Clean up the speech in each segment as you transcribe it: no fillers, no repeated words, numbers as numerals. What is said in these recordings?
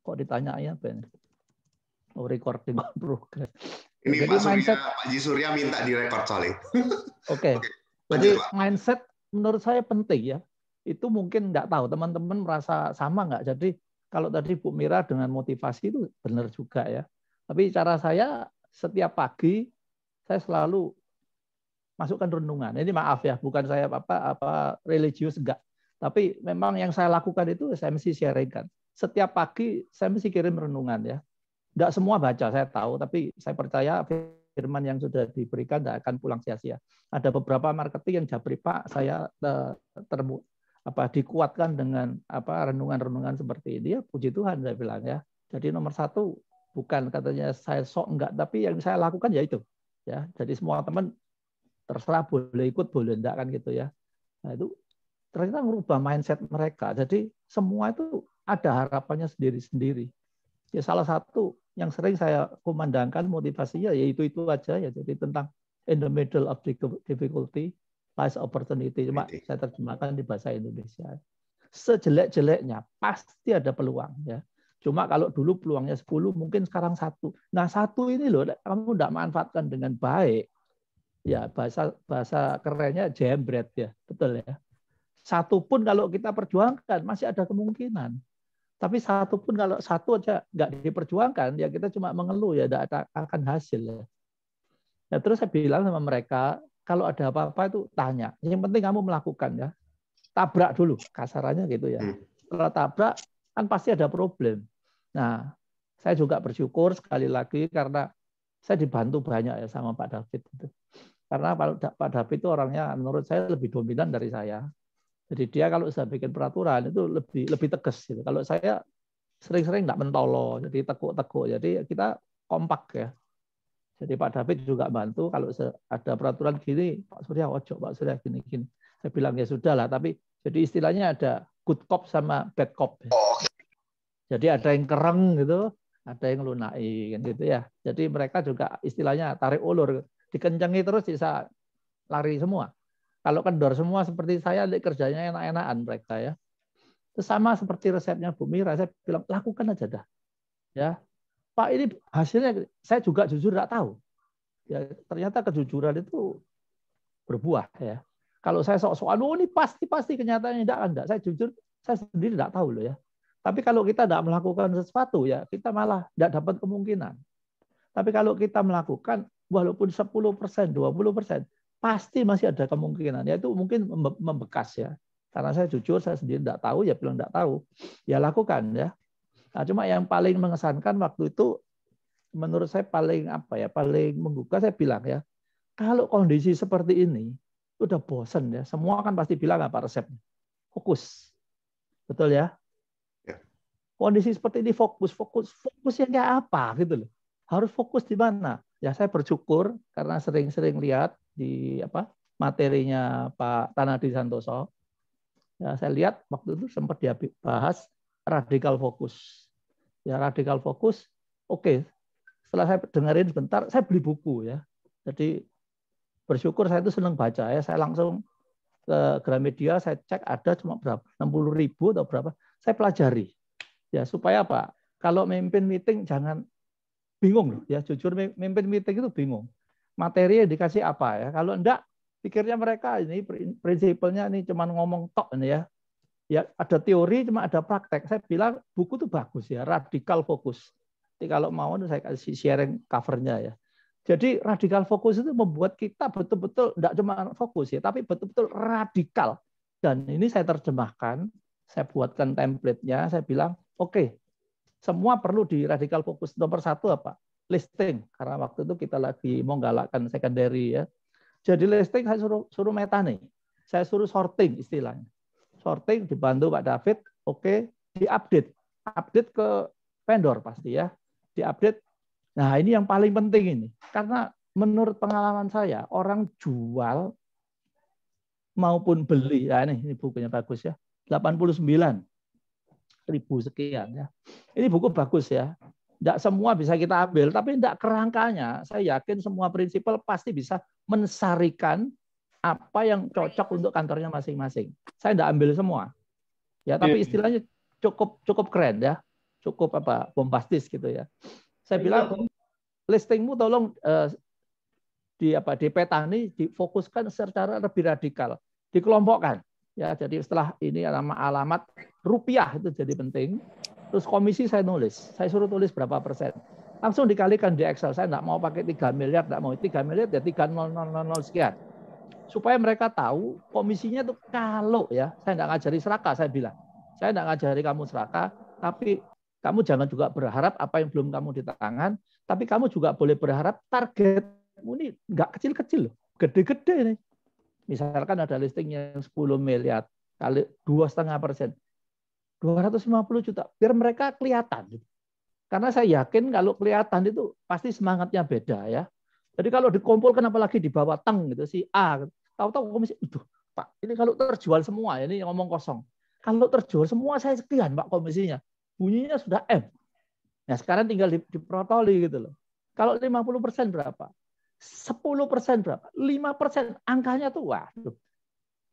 Kok ditanya ya, Ben? Oh, recording progress. Ini Jadi mindset Pak Ji Surya minta direkord soalnya. Oke. Jadi mindset menurut saya penting ya. Itu mungkin nggak tahu teman-teman merasa sama nggak. Jadi kalau tadi Bu Mira dengan motivasi itu benar juga ya. Tapi cara saya setiap pagi saya selalu masukkan renungan. Ini maaf ya, bukan saya apa religius enggak. Tapi memang yang saya lakukan itu saya mesti sharingkan. Setiap pagi saya mesti kirim renungan ya. Enggak semua baca, saya tahu, tapi saya percaya firman yang sudah diberikan tidak akan pulang sia-sia. Ada beberapa marketing yang japri Pak, saya dikuatkan dengan renungan-renungan seperti ini. Ya, puji Tuhan saya bilang ya. Jadi nomor satu bukan katanya saya sok enggak, tapi yang saya lakukan ya itu. Ya, jadi semua teman terserah boleh ikut boleh enggak kan gitu ya. Nah itu ternyata merubah mindset mereka. Jadi semua itu ada harapannya sendiri-sendiri. Ya salah satu yang sering saya kumandangkan motivasinya yaitu itu aja ya. Jadi tentang in the middle of difficulty lies opportunity. Cuma saya terjemahkan di bahasa Indonesia. Sejelek-jeleknya pasti ada peluang ya. Cuma kalau dulu peluangnya 10 mungkin sekarang 1. Nah 1 ini loh kamu tidak manfaatkan dengan baik. Ya bahasa kerennya jembret ya, betul ya. 1 pun kalau kita perjuangkan masih ada kemungkinan. Tapi 1 pun kalau 1 aja nggak diperjuangkan ya kita cuma mengeluh ya tidak akan hasil ya. Ya terus saya bilang sama mereka kalau ada apa-apa itu tanya. Yang penting kamu melakukan ya. Tabrak dulu kasarannya gitu ya. Kalau tabrak kan pasti ada problem. Nah saya juga bersyukur sekali lagi karena saya dibantu banyak ya sama Pak David itu. Karena Pak David itu orangnya menurut saya lebih dominan dari saya. Jadi dia kalau sudah bikin peraturan itu lebih tegas gitu. Kalau saya sering-sering nggak mentolo, jadi tekuk-tekuk. Jadi kita kompak ya. Jadi Pak David juga bantu kalau ada peraturan gini, Pak Surya ojo, Pak Surya gini-gini. Saya bilang ya sudah lah, tapi jadi istilahnya ada good cop sama bad cop. Ya. Jadi ada yang kereng gitu, ada yang lunai gitu ya. Jadi mereka juga istilahnya tarik ulur, dikencengi terus bisa lari semua. Kalau kendor semua seperti saya, kerjanya enak-enakan mereka ya. Itu sama seperti resepnya Bu Mira, saya bilang lakukan aja dah. Ya, Pak ini hasilnya saya juga jujur tidak tahu. Ya, ternyata kejujuran itu berbuah ya. Kalau saya sok-sokan, oh ini pasti kenyataannya enggak. Saya jujur, saya sendiri tidak tahu loh ya. Tapi kalau kita tidak melakukan sesuatu ya, kita malah tidak dapat kemungkinan. Tapi kalau kita melakukan, walaupun 10%, 20%, pasti masih ada kemungkinan. Yaitu mungkin membekas ya. Karena saya jujur, saya sendiri tidak tahu, ya bilang tidak tahu. Ya lakukan ya. Nah, cuma yang paling mengesankan waktu itu, menurut saya paling menggugah, saya bilang ya, kalau kondisi seperti ini, udah bosen ya. Semua kan pasti bilang apa resepnya? Fokus. Betul ya? Kondisi seperti ini fokus yang kayak apa gitu loh. Harus fokus di mana? Ya saya bersyukur karena sering-sering lihat di materinya Pak Tanadi Santoso. Ya saya lihat waktu itu sempat dibahas radikal fokus. Ya radikal fokus. Oke. Setelah saya dengerin sebentar, saya beli buku ya. Jadi bersyukur saya itu senang baca ya. Saya langsung ke Gramedia, saya cek ada cuma berapa? 60.000 atau berapa? Saya pelajari. Ya supaya apa? Kalau memimpin meeting jangan bingung loh ya, jujur memimpin meeting itu bingung. Materi yang dikasih apa ya? Kalau enggak pikirnya mereka ini prinsipalnya ini cuma ngomong tok ini ya. Ya ada teori cuma ada praktek. Saya bilang buku itu bagus ya, radikal fokus. Jadi kalau mau saya kasih sharing covernya ya. Jadi radikal fokus itu membuat kita betul-betul enggak cuma fokus ya, tapi betul-betul radikal. Dan ini saya terjemahkan, saya buatkan template-nya, saya bilang oke, semua perlu di radikal fokus. Nomor 1 apa? Listing. Karena waktu itu kita lagi mau galakkan secondary ya. Jadi listing saya suruh meta nih. Saya suruh sorting istilahnya. Sorting dibantu Pak David. Oke, diupdate. Update ke vendor pasti ya. Diupdate. Nah ini yang paling penting ini. Karena menurut pengalaman saya, orang jual maupun beli. Ya ini bukunya bagus ya. 89.000 sekian ya. Ini buku bagus ya. Tidak semua bisa kita ambil, tapi tidak kerangkanya. Saya yakin semua prinsipal pasti bisa mensarikan apa yang cocok untuk kantornya masing-masing. Saya tidak ambil semua. Ya, tapi istilahnya cukup keren ya, cukup bombastis gitu ya. Saya bilang listingmu tolong dipetani, difokuskan secara lebih radikal, dikelompokkan. Ya, jadi setelah ini alamat rupiah itu jadi penting. Terus komisi saya suruh tulis berapa persen. Langsung dikalikan di Excel. Saya nggak mau pakai 3 miliar, nggak mau 3 miliar ya 3,000 sekian. Supaya mereka tahu komisinya tuh kalau ya, saya nggak ngajari serakah, saya bilang. Saya nggak ngajari kamu serakah, tapi kamu jangan juga berharap apa yang belum kamu di tangan, tapi kamu juga boleh berharap targetmu ini nggak kecil-kecil loh, gede-gede nih. Misalkan ada listing yang 10 miliar kali 2,5%, 250 juta, biar mereka kelihatan. Karena saya yakin kalau kelihatan itu pasti semangatnya beda ya. Jadi kalau dikumpulkan apalagi di bawah teng gitu si A, tahu-tahu komisi itu Pak, ini kalau terjual semua ini yang ngomong kosong. Kalau terjual semua saya sekian Pak komisinya. Bunyinya sudah M. Nah, sekarang tinggal diprotoli gitu loh. Kalau 50% berapa? 10% berapa? 5%, angkanya tuh waduh.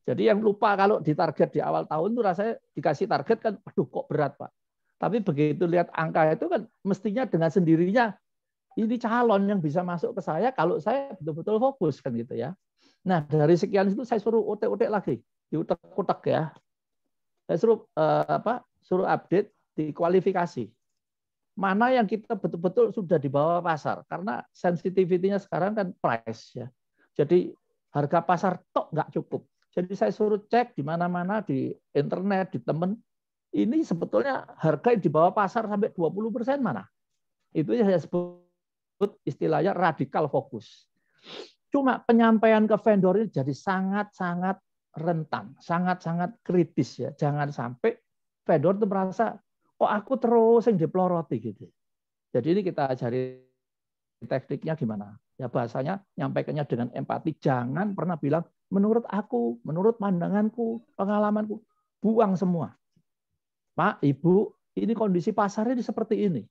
Jadi yang lupa kalau ditarget di awal tahun tuh rasanya dikasih target kan, aduh kok berat Pak. Tapi begitu lihat angka itu kan mestinya dengan sendirinya ini calon yang bisa masuk ke saya kalau saya betul-betul fokus kan gitu ya. Nah dari sekian itu saya suruh utek-utek lagi, diutek-utek ya. Saya suruh update di kualifikasi. Mana yang kita betul-betul sudah di bawah pasar karena sensitivity-nya sekarang kan price ya. Jadi harga pasar tok nggak cukup. Jadi saya suruh cek di mana-mana di internet, di temen, ini sebetulnya harga di bawah pasar sampai 20% mana? Itu yang saya sebut istilahnya radikal fokus. Cuma penyampaian ke vendor ini jadi sangat-sangat rentan, sangat-sangat kritis ya. Jangan sampai vendor itu merasa, kok aku terus yang diploroti gitu. Jadi ini kita ajari tekniknya gimana. Ya bahasanya nyampaikannya dengan empati. Jangan pernah bilang menurut aku, menurut pandanganku, pengalamanku. Buang semua. Pak, Ibu, ini kondisi pasarnya seperti ini.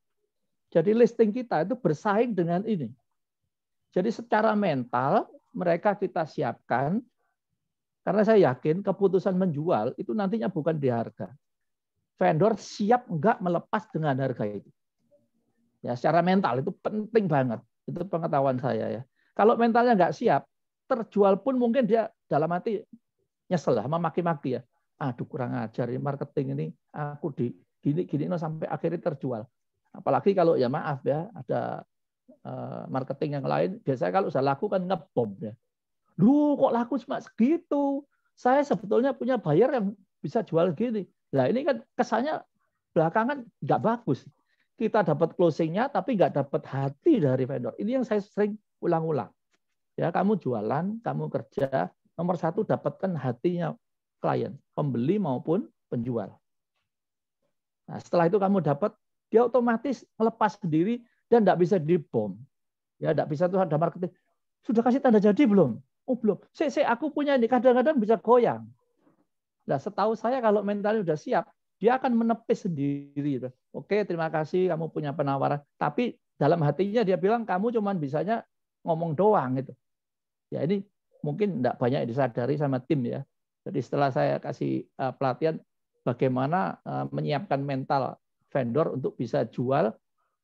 Jadi listing kita itu bersaing dengan ini. Jadi secara mental mereka kita siapkan, karena saya yakin keputusan menjual itu nantinya bukan di harga. Vendor siap enggak melepas dengan harga itu. Ya, secara mental itu penting banget. Itu pengetahuan saya ya. Kalau mentalnya enggak siap, terjual pun mungkin dia dalam hati nyesel lah, memaki-maki ya. Aduh kurang ajar ya marketing ini, aku di gini sampai akhirnya terjual. Apalagi kalau ya maaf ya ada marketing yang lain, biasanya kalau saya lakukan ngebom ya. Lu kok laku cuma segitu? Saya sebetulnya punya buyer yang bisa jual gini. Nah ini kan kesannya belakangan nggak bagus. Kita dapat closingnya tapi nggak dapat hati dari vendor. Ini yang saya sering ulang-ulang. Ya kamu jualan, kamu kerja, nomor satu dapatkan hatinya klien, pembeli maupun penjual. Nah, setelah itu kamu dapat, dia otomatis melepas sendiri dan tidak bisa dibom. Ya, tidak bisa tuh ada marketing. Sudah kasih tanda jadi belum? Oh belum. Aku punya ini kadang-kadang bisa goyang. Nah, setahu saya kalau mentalnya sudah siap, dia akan menepis sendiri. Oke, terima kasih kamu punya penawaran. Tapi dalam hatinya dia bilang kamu cuma bisanya ngomong doang gitu. Ya ini mungkin tidak banyak disadari sama tim ya. Jadi setelah saya kasih pelatihan bagaimana menyiapkan mental vendor untuk bisa jual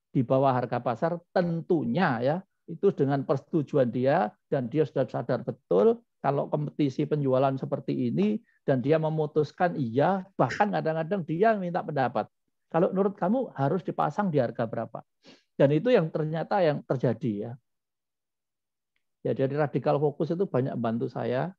di bawah harga pasar, tentunya ya itu dengan persetujuan dia dan dia sudah sadar betul kalau kompetisi penjualan seperti ini dan dia memutuskan iya, bahkan kadang-kadang dia minta pendapat. Kalau menurut kamu harus dipasang di harga berapa? Dan itu yang ternyata yang terjadi ya. Ya dari radikal fokus itu banyak bantu saya.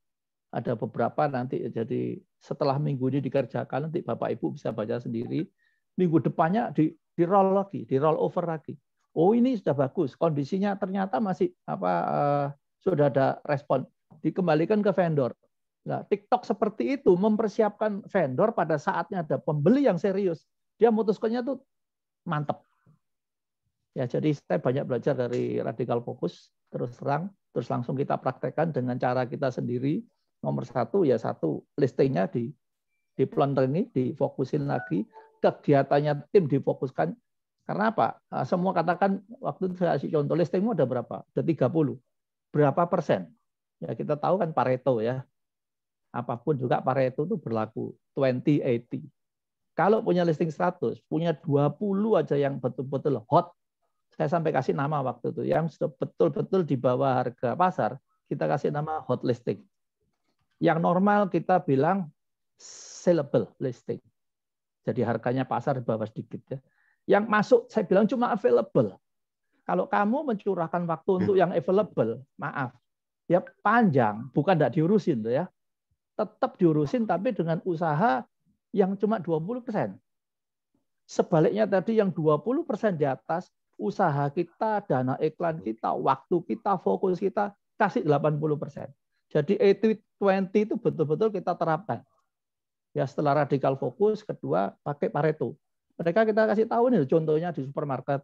Ada beberapa nanti jadi setelah minggu ini dikerjakan nanti Bapak Ibu bisa baca sendiri. Minggu depannya di roll lagi, di roll over lagi. Oh ini sudah bagus, kondisinya ternyata masih sudah ada respon. Dikembalikan ke vendor. Nah, TikTok seperti itu mempersiapkan vendor pada saatnya ada pembeli yang serius. Dia memutuskannya tuh mantap. Ya, jadi saya banyak belajar dari radikal fokus terus terang, terus langsung kita praktekkan dengan cara kita sendiri. Nomor satu ya satu listingnya di pelontar ini difokusin lagi, kegiatannya tim difokuskan. Karena apa? Semua katakan waktu itu saya kasih contoh listingmu ada berapa? Ada 30. Berapa persen? Ya kita tahu kan Pareto ya. Apapun juga Pareto itu berlaku 20-80. Kalau punya listing 100, punya 20 aja yang betul-betul hot. Saya sampai kasih nama waktu itu. Yang sudah betul-betul di bawah harga pasar, kita kasih nama hot listing. Yang normal kita bilang sellable listing. Jadi harganya pasar di bawah sedikit. Ya. Yang masuk saya bilang cuma available. Kalau kamu mencurahkan waktu untuk yang available, maaf, ya panjang, bukan tidak diurusin ya. Tetap diurusin tapi dengan usaha yang cuma 20%. Sebaliknya tadi yang 20% di atas, usaha kita, dana iklan kita, waktu kita, fokus kita, kasih 80%. Jadi 80-20 itu betul-betul kita terapkan. Ya setelah radikal fokus, kedua pakai Pareto. Mereka kita kasih tahu nih contohnya di supermarket.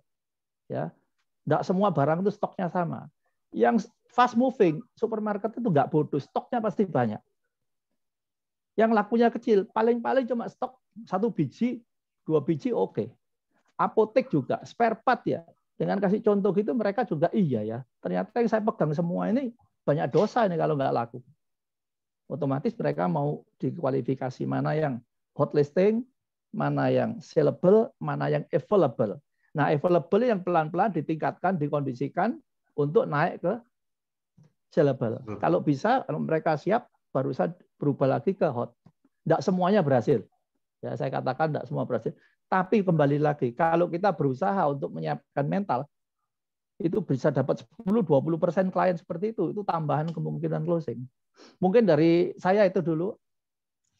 Ya, tidak semua barang itu stoknya sama. Yang fast moving supermarket itu nggak bodoh, stoknya pasti banyak. Yang lakunya kecil, paling-paling cuma stok 1 biji, 2 biji oke. Apotek juga, spare part ya. Dengan kasih contoh gitu mereka juga iya ya. Ternyata yang saya pegang semua ini banyak dosa ini kalau nggak laku. Otomatis mereka mau dikualifikasi mana yang hot listing, mana yang sellable, mana yang available. Nah, available yang pelan-pelan ditingkatkan, dikondisikan untuk naik ke sellable. Kalau bisa, kalau mereka siap, baru saja berubah lagi ke hot. Tidak semuanya berhasil. Ya, saya katakan tidak semua berhasil. Tapi kembali lagi, kalau kita berusaha untuk menyiapkan mental, itu bisa dapat 10-20% klien seperti itu tambahan kemungkinan closing. Mungkin dari saya itu dulu.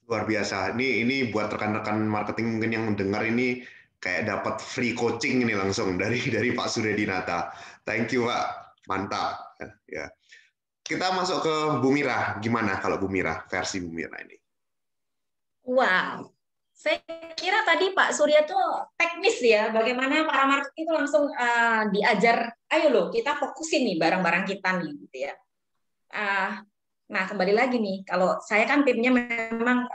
Luar biasa. Ini buat rekan-rekan marketing mungkin yang mendengar ini kayak dapat free coaching ini langsung dari Pak Suryadinata. Thank you, Pak. Mantap. Ya. Kita masuk ke Bu Mira. Gimana kalau Bu Mira, versi Bu Mira ini? Wow, saya kira tadi Pak Surya tuh teknis ya, bagaimana para marketing itu langsung diajar, ayo loh kita fokusin nih barang-barang kita nih, gitu ya. Nah kembali lagi nih, kalau saya kan timnya memang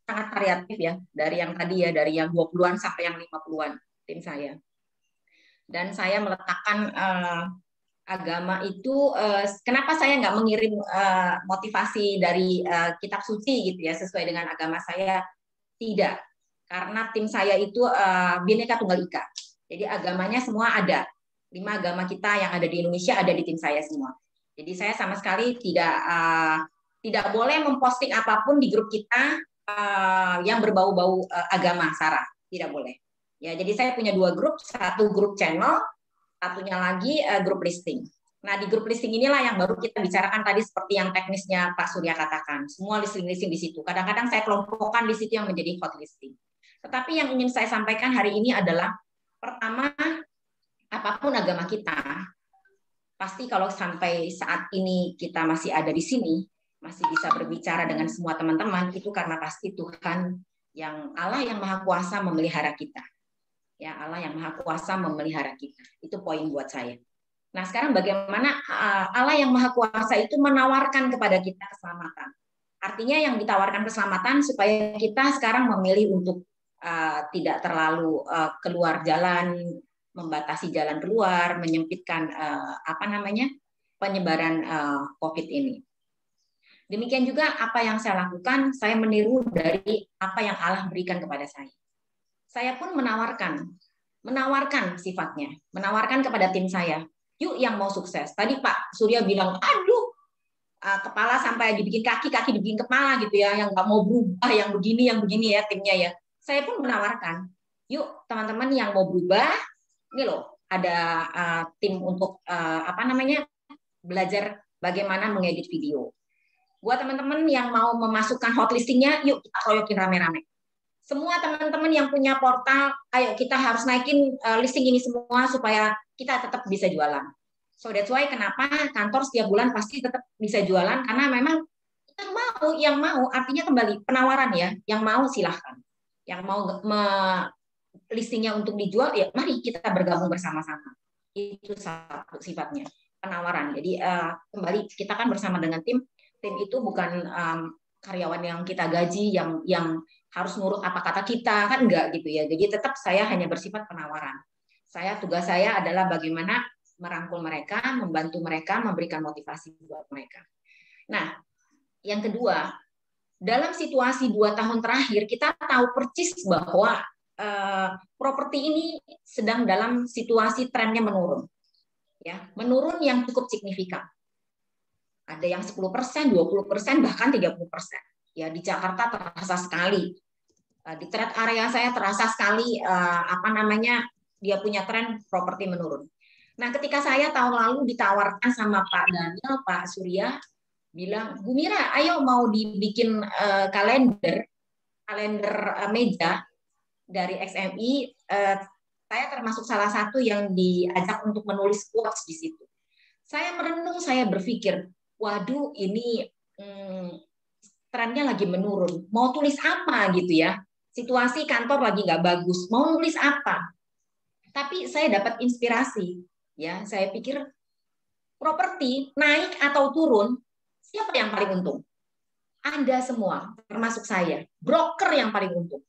sangat variatif ya, dari yang tadi ya, dari yang 20-an sampai yang 50-an tim saya. Dan saya meletakkan agama itu, kenapa saya nggak mengirim motivasi dari kitab suci gitu ya sesuai dengan agama saya, tidak, karena tim saya itu Bhinneka Tunggal Ika, jadi agamanya semua ada, 5 agama kita yang ada di Indonesia ada di tim saya semua. Jadi saya sama sekali tidak boleh memposting apapun di grup kita yang berbau-bau agama sara, tidak boleh ya. Jadi saya punya 2 grup, satu grup channel, satunya lagi grup listing. Nah, di grup listing inilah yang baru kita bicarakan tadi seperti yang teknisnya Pak Surya katakan. Semua listing-listing di situ. Kadang-kadang saya kelompokkan di situ yang menjadi hot listing. Tetapi yang ingin saya sampaikan hari ini adalah, pertama, apapun agama kita, pasti kalau sampai saat ini kita masih ada di sini, masih bisa berbicara dengan semua teman-teman, itu karena pasti Tuhan yang Allah yang Maha Kuasa memelihara kita. Ya, Allah yang Maha Kuasa memelihara kita. Itu poin buat saya. Nah, sekarang bagaimana Allah yang Maha Kuasa itu menawarkan kepada kita keselamatan. Artinya yang ditawarkan keselamatan supaya kita sekarang memilih untuk tidak terlalu keluar jalan, membatasi jalan keluar, menyempitkan penyebaran COVID ini. Demikian juga apa yang saya lakukan, saya meniru dari apa yang Allah berikan kepada saya. Saya pun menawarkan sifatnya, menawarkan kepada tim saya, yuk yang mau sukses. Tadi Pak Surya bilang, aduh, kepala sampai dibikin kaki dibikin kepala gitu ya, yang nggak mau berubah, yang begini ya timnya ya. Saya pun menawarkan, yuk teman-teman yang mau berubah, ini loh ada tim untuk belajar bagaimana mengedit video. Buat teman-teman yang mau memasukkan hot listingnya, yuk kita koyokin rame-rame. Semua teman-teman yang punya portal, ayo kita harus naikin listing ini semua supaya kita tetap bisa jualan. So that's why kenapa kantor setiap bulan pasti tetap bisa jualan, karena memang yang mau artinya kembali penawaran ya, yang mau silahkan. Yang mau listingnya untuk dijual, ya mari kita bergabung bersama-sama. Itu satu sifatnya, penawaran. Jadi kembali kita kan bersama dengan tim itu bukan karyawan yang kita gaji, yang harus nurut apa kata kita, kan enggak gitu ya. Jadi tetap saya hanya bersifat penawaran. Tugas saya adalah bagaimana merangkul mereka, membantu mereka, memberikan motivasi buat mereka. Nah, yang kedua, dalam situasi 2 tahun terakhir kita tahu persis bahwa properti ini sedang dalam situasi trennya menurun, ya, menurun yang cukup signifikan. Ada yang 10%, 20%, bahkan 30%. Ya, di Jakarta terasa sekali. Di trade area saya terasa sekali dia punya tren properti menurun. Nah, ketika saya tahun lalu ditawarkan sama Pak Daniel, Pak Surya bilang, Bu Mira, ayo mau dibikin kalender meja dari XMI. Saya termasuk salah satu yang diajak untuk menulis quotes di situ. Saya merenung, saya berpikir, waduh, ini trennya lagi menurun. Mau tulis apa gitu ya? Situasi kantor lagi nggak bagus. Mau nulis apa? Tapi saya dapat inspirasi. Ya, saya pikir properti naik atau turun, siapa yang paling untung? Anda semua, termasuk saya. Broker yang paling untung.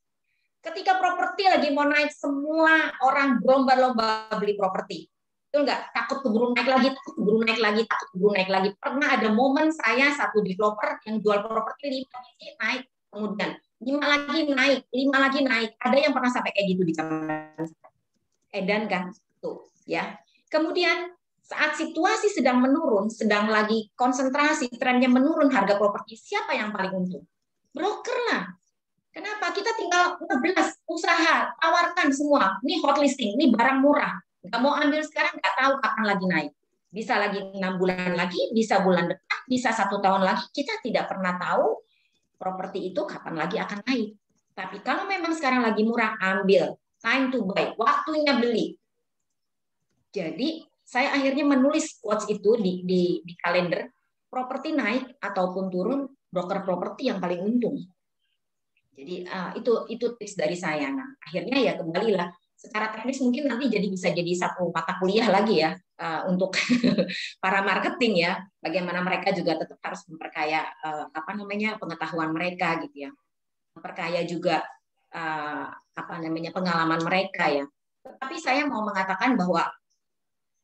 Ketika properti lagi mau naik, semua orang berlomba-lomba beli properti. Betul nggak? Takut keburu naik lagi, takut keburu naik lagi, takut keburu naik lagi. Pernah ada momen saya satu developer yang jual properti 5 biji naik, kemudian 5 lagi naik, 5 lagi naik. Ada yang pernah sampai kayak gitu di zaman edan kan? Tuh, ya. Kemudian saat situasi sedang menurun, sedang lagi konsentrasi, trennya menurun harga properti, siapa yang paling untung? Broker lah. Kenapa? Kita tinggal 11 usaha, tawarkan semua. Ini hot listing, ini barang murah. Nggak mau ambil sekarang, nggak tahu kapan lagi naik. Bisa lagi 6 bulan lagi, bisa bulan depan, bisa 1 tahun lagi. Kita tidak pernah tahu properti itu kapan lagi akan naik. Tapi kalau memang sekarang lagi murah, ambil. Time to buy, waktunya beli. Jadi saya akhirnya menulis quotes itu di kalender. Properti naik ataupun turun, broker properti yang paling untung. Jadi itu tips dari saya. Nah, akhirnya ya kembalilah secara teknis mungkin nanti bisa jadi satu mata kuliah lagi ya untuk para marketing ya. Bagaimana mereka juga tetap harus memperkaya pengetahuan mereka gitu ya. Memperkaya juga pengalaman mereka ya. Tetapi saya mau mengatakan bahwa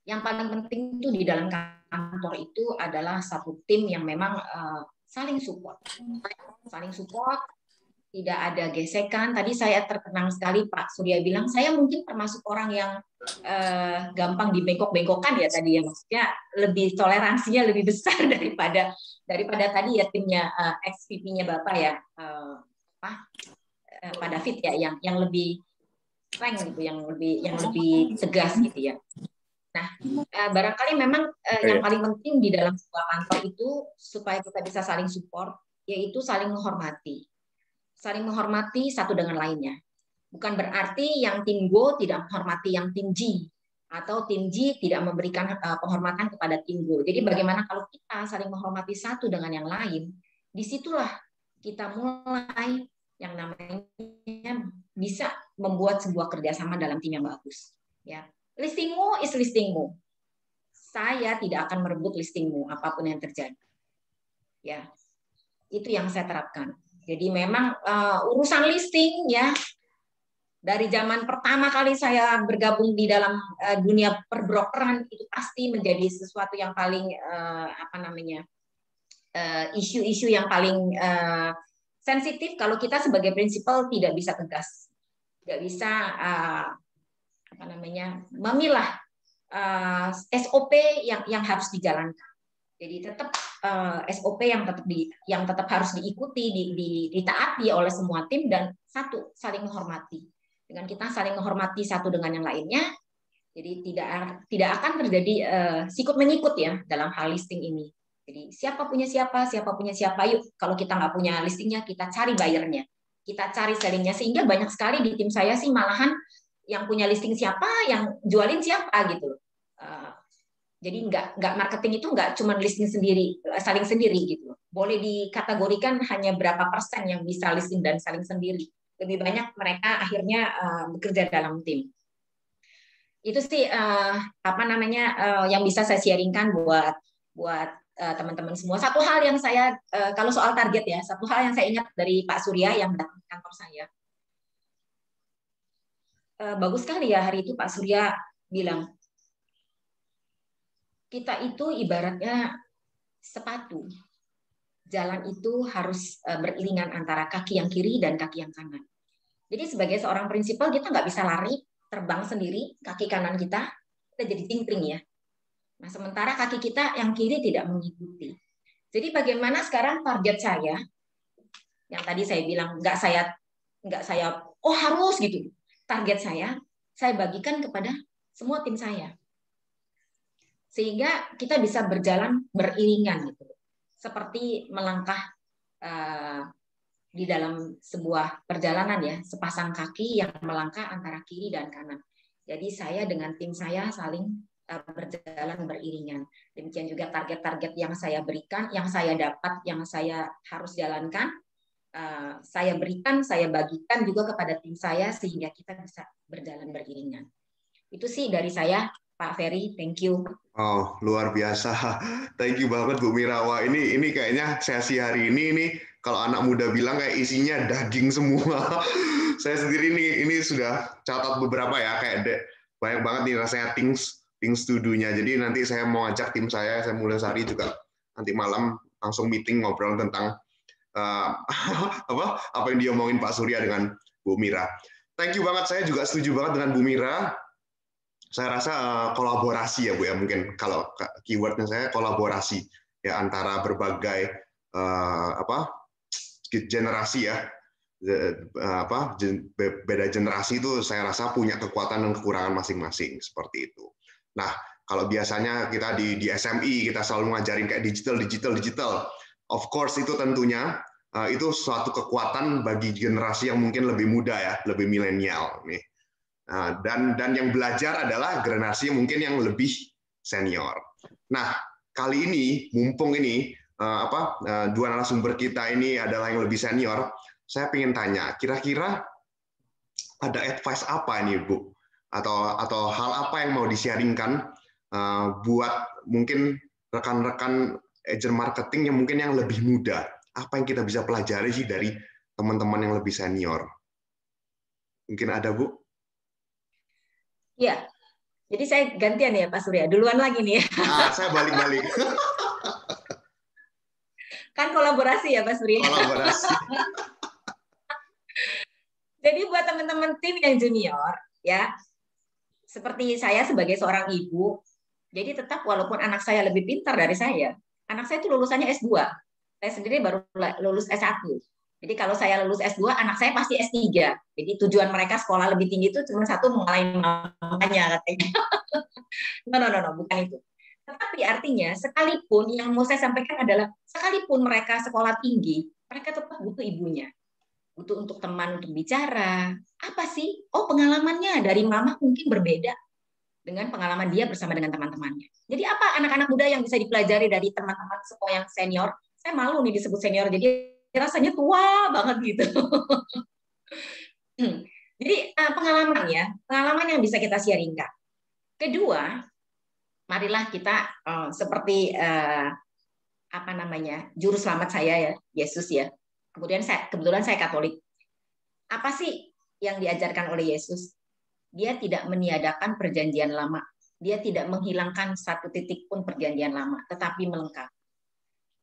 yang paling penting itu di dalam kantor itu adalah satu tim yang memang saling support. Saling support. Tidak ada gesekan. Tadi saya terkenang sekali Pak Surya bilang, saya mungkin termasuk orang yang gampang dibengkok-bengkokkan ya tadi ya. Maksudnya lebih toleransinya lebih besar daripada tadi ya timnya ex-VP-nya Bapak ya, Pak David ya, yang lebih strength gitu, yang lebih tegas gitu ya. Nah, barangkali memang yang paling penting di dalam sebuah kantor itu supaya kita bisa saling support, yaitu saling menghormati. Saling menghormati satu dengan lainnya. Bukan berarti yang tim Go tidak menghormati yang tim G, atau tim G tidak memberikan penghormatan kepada tim Go. Jadi bagaimana kalau kita saling menghormati satu dengan yang lain, disitulah kita mulai yang namanya bisa membuat sebuah kerjasama dalam tim yang bagus. Ya, listingmu is listingmu. Saya tidak akan merebut listingmu apapun yang terjadi. Ya, itu yang saya terapkan. Jadi memang urusan listing ya, dari zaman pertama kali saya bergabung di dalam dunia perbrokeran itu pasti menjadi sesuatu yang paling isu-isu yang paling sensitif kalau kita sebagai prinsipal tidak bisa tegas, tidak bisa memilah SOP yang harus dijalankan. Jadi tetap SOP yang tetap harus diikuti, ditaati oleh semua tim, dan satu, saling menghormati. Dengan kita saling menghormati satu dengan yang lainnya, jadi tidak akan terjadi sikut menyikut ya dalam hal listing ini. Jadi siapa punya siapa, yuk kalau kita nggak punya listingnya, kita cari buyernya, kita cari sellingnya, sehingga banyak sekali di tim saya sih malahan yang punya listing siapa, yang jualin siapa gitu. Jadi nggak marketing itu nggak cuma listing sendiri, saling sendiri gitu. Boleh dikategorikan hanya berapa persen yang bisa listing dan saling sendiri. Lebih banyak mereka akhirnya bekerja dalam tim. Itu sih yang bisa saya sharingkan buat teman-teman semua. Satu hal yang saya kalau soal target ya, satu hal yang saya ingat dari Pak Surya yang datang ke kantor saya. Bagus sekali ya hari itu Pak Surya bilang, kita itu ibaratnya sepatu. jalan itu harus beriringan antara kaki yang kiri dan kaki yang kanan. Jadi sebagai seorang prinsipal kita nggak bisa lari terbang sendiri, kaki kanan kita jadi cingkring ya. Nah sementara kaki kita yang kiri tidak mengikuti. Jadi bagaimana sekarang target saya, yang tadi saya bilang nggak saya oh harus gitu. Target saya bagikan kepada semua tim saya, sehingga kita bisa berjalan beriringan gitu. Seperti melangkah di dalam sebuah perjalanan ya, sepasang kaki yang melangkah antara kiri dan kanan. Jadi saya dengan tim saya saling berjalan beriringan. Demikian juga target-target yang saya berikan, yang saya dapat, yang saya harus jalankan, saya berikan, saya bagikan juga kepada tim saya sehingga kita bisa berjalan beriringan. Itu sih dari saya, Pak Ferry, thank you. Oh, luar biasa. Thank you banget Bu Mira. Wah, ini kayaknya sesi hari ini kalau anak muda bilang kayak isinya daging semua. Saya sendiri ini sudah catat beberapa ya, kayak banyak banget nih rasanya things to do-nya. Jadi nanti saya mau ajak tim saya Mulyasari juga nanti malam langsung meeting ngobrol tentang apa yang dia omongin Pak Surya dengan Bu Mira. Thank you banget. Saya juga setuju banget dengan Bu Mira. Saya rasa kolaborasi ya Bu ya, mungkin kalau keywordnya saya kolaborasi ya antara berbagai generasi ya, beda generasi itu saya rasa punya kekuatan dan kekurangan masing-masing seperti itu. Nah kalau biasanya kita di SMI kita selalu ngajarin kayak digital, of course itu tentunya itu suatu kekuatan bagi generasi yang mungkin lebih muda ya, lebih milenial nih. Dan yang belajar adalah generasi mungkin yang lebih senior. Nah, kali ini mumpung ini dua narasumber kita ini adalah yang lebih senior, saya ingin tanya, kira-kira ada advice apa ini Bu? Atau hal apa yang mau di-sharingkan buat mungkin rekan-rekan agent marketing yang mungkin yang lebih muda? Apa yang kita bisa pelajari sih dari teman-teman yang lebih senior? Mungkin ada Bu? Ya, jadi saya gantian ya Pak Surya, duluan lagi nih. Saya balik-balik. Kan kolaborasi ya Pak Surya. Kolaborasi. Jadi buat teman-teman tim yang junior, ya, seperti saya sebagai seorang ibu, jadi tetap walaupun anak saya lebih pintar dari saya, anak saya itu lulusannya S2. Saya sendiri baru lulus S1. Jadi kalau saya lulus S2, anak saya pasti S3. Jadi tujuan mereka sekolah lebih tinggi itu cuma satu, mengalahin mamanya katanya. No, bukan itu. Tetapi artinya sekalipun yang mau saya sampaikan adalah sekalipun mereka sekolah tinggi, mereka tetap butuh ibunya. Butuh untuk teman untuk bicara. Apa sih? Oh, pengalamannya dari mama mungkin berbeda dengan pengalaman dia bersama dengan teman-temannya. Jadi apa anak-anak muda yang bisa dipelajari dari teman-teman semua yang senior? Saya malu nih disebut senior, jadi rasanya tua banget gitu. Jadi pengalaman yang bisa kita sharingkan. Kedua, marilah kita seperti juru selamat saya ya, Yesus ya. Kebetulan saya Katolik. Apa sih yang diajarkan oleh Yesus? Dia tidak meniadakan perjanjian lama. Dia tidak menghilangkan satu titik pun perjanjian lama, tetapi melengkapi.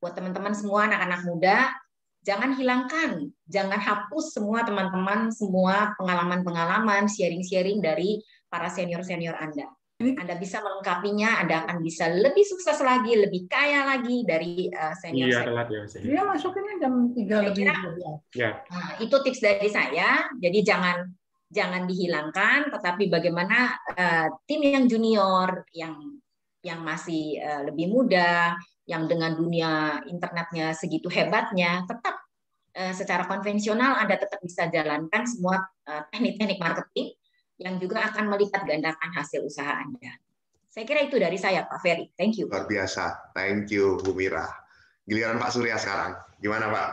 Buat teman-teman semua anak-anak muda, jangan hilangkan, jangan hapus semua teman-teman, semua pengalaman-pengalaman, sharing-sharing dari para senior-senior Anda. Anda bisa melengkapinya, Anda akan bisa lebih sukses lagi, lebih kaya lagi dari senior. Iya, telat ya. Dia masukinnya jam 3 lebih. Ya. Nah, itu tips dari saya. Jadi jangan dihilangkan, tetapi bagaimana tim yang junior, yang masih lebih muda, yang dengan dunia internetnya segitu hebatnya, tetap secara konvensional Anda tetap bisa jalankan semua teknik-teknik marketing yang juga akan melipat gandakan hasil usaha Anda. Saya kira itu dari saya, Pak Ferry. Thank you. Luar biasa. Thank you, Bu Mira. Giliran Pak Surya sekarang. Gimana, Pak?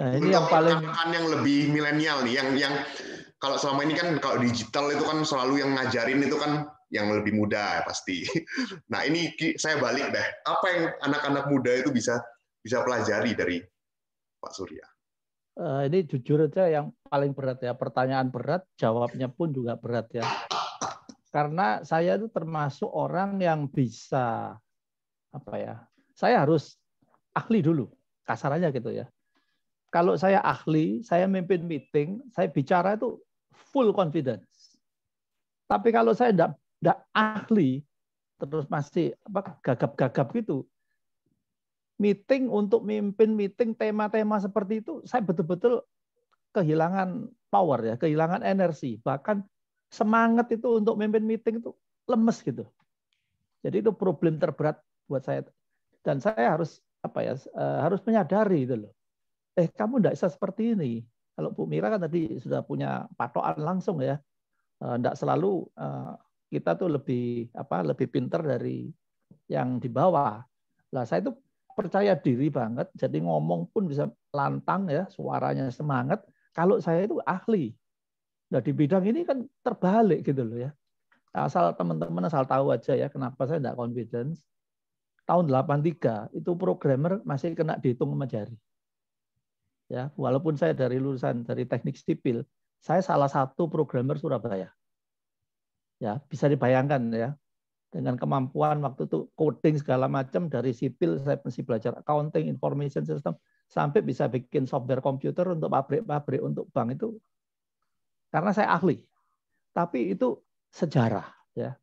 Nah, ini yang paling yang lebih milenial nih, yang kalau selama ini kan kalau digital itu kan selalu yang ngajarin itu kan yang lebih muda pasti. Nah, ini saya balik deh. Apa yang anak-anak muda itu bisa pelajari dari Pak Surya? Ini jujur aja yang paling berat ya, pertanyaan berat, jawabnya pun juga berat ya. Karena saya itu termasuk orang yang bisa saya harus ahli dulu. kasarannya gitu ya. Kalau saya ahli, saya mimpin meeting, saya bicara itu full confidence. Tapi kalau saya enggak ahli, terus masih gagap-gagap gitu, meeting untuk mimpin meeting tema-tema seperti itu, saya betul-betul kehilangan power ya, kehilangan energi, bahkan semangat itu untuk mimpin meeting itu lemes gitu. Jadi itu problem terberat buat saya. Dan saya harus harus menyadari itu loh. Kamu enggak bisa seperti ini. Kalau Bu Mira kan tadi sudah punya patokan langsung ya. Enggak selalu kita tuh lebih pintar dari yang di bawah. Lah saya itu percaya diri banget, jadi ngomong pun bisa lantang ya, suaranya semangat. Kalau saya itu ahli. Nah di bidang ini kan terbalik gitu loh ya. Asal teman-teman asal tahu aja ya kenapa saya enggak confidence. Tahun 83 itu programmer masih kena dihitung sama jari. Ya, walaupun saya dari teknik sipil, saya salah satu programmer Surabaya. Ya, bisa dibayangkan ya. Dengan kemampuan waktu itu coding segala macam dari sipil saya mesti belajar accounting, information system sampai bisa bikin software komputer untuk pabrik-pabrik, untuk bank itu karena saya ahli. Tapi itu sejarah ya.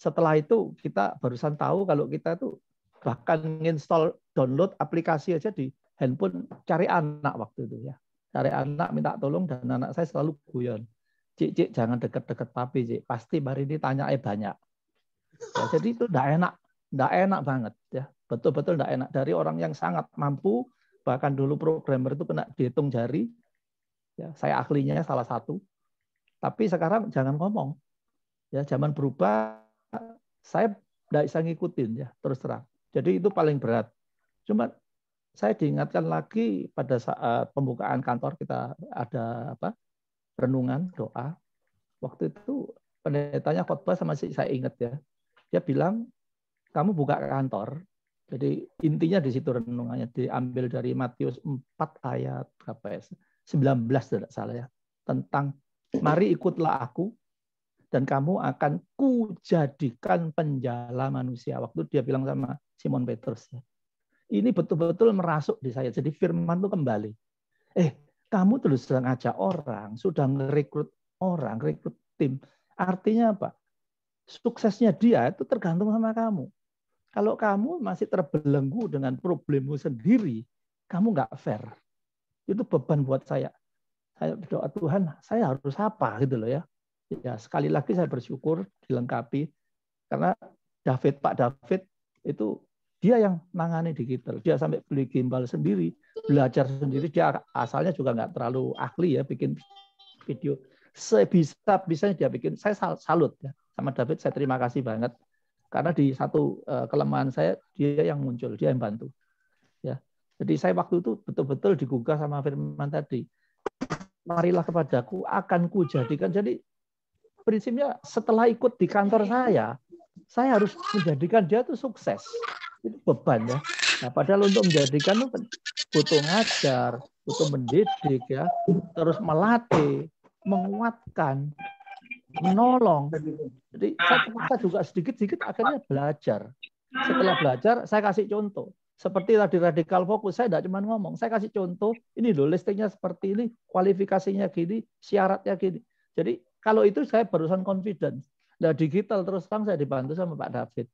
Setelah itu kita barusan tahu kalau kita tuh bahkan install download aplikasi aja di handphone cari anak waktu itu ya. Cari anak minta tolong dan anak saya selalu guyon. Cik, jangan deket-deket papi, Cik. Pasti hari ini tanya banyak. Ya, jadi itu enggak enak banget ya. Betul-betul enggak enak dari orang yang sangat mampu, bahkan dulu programmer itu kena dihitung jari. Ya, saya ahlinya salah satu. Tapi sekarang jangan ngomong. Ya, zaman berubah, saya enggak bisa ngikutin ya, terus terang. Jadi itu paling berat. Cuma saya diingatkan lagi pada saat pembukaan kantor kita ada renungan doa. Waktu itu pendetanya khotbah sama saya ingat ya. Dia bilang kamu buka kantor. Jadi intinya di situ renungannya diambil dari Matius 4 ayat 19 tidak salah ya. Tentang mari ikutlah aku dan kamu akan kujadikan penjala manusia. Waktu dia bilang sama Simon Petrus ya. Ini betul-betul merasuk di saya. Jadi firman itu kembali. Kamu terus sudah ngajak orang, sudah ngerekrut orang, rekrut tim. Artinya apa? Suksesnya dia itu tergantung sama kamu. Kalau kamu masih terbelenggu dengan problemmu sendiri, kamu nggak fair. Itu beban buat saya. Saya berdoa Tuhan, saya harus apa gitu loh ya. Ya sekali lagi saya bersyukur dilengkapi karena Pak David itu dia yang nangani digital. Dia sampai beli gimbal sendiri, belajar sendiri. Dia asalnya juga nggak terlalu ahli ya bikin video. Sebisa-bisanya dia bikin. Saya salut ya sama David. Saya terima kasih banget karena di satu kelemahan saya dia yang muncul, dia yang bantu. Ya, jadi saya waktu itu betul-betul digugah sama firman tadi. Marilah kepadaku, akan kujadikan. Jadi prinsipnya setelah ikut di kantor saya harus menjadikan dia tuh sukses. Itu beban ya. Nah, padahal untuk menjadikan itu butuh ngajar, butuh mendidik ya, terus melatih, menguatkan, menolong. Jadi saya terpaksa juga sedikit-sedikit akhirnya belajar. Setelah belajar, saya kasih contoh. Seperti tadi radikal fokus, saya tidak cuma ngomong, saya kasih contoh, ini loh listingnya seperti ini, kualifikasinya gini, syaratnya gini. Jadi kalau itu saya barusan confident. Nah digital terus terang saya dibantu sama Pak David.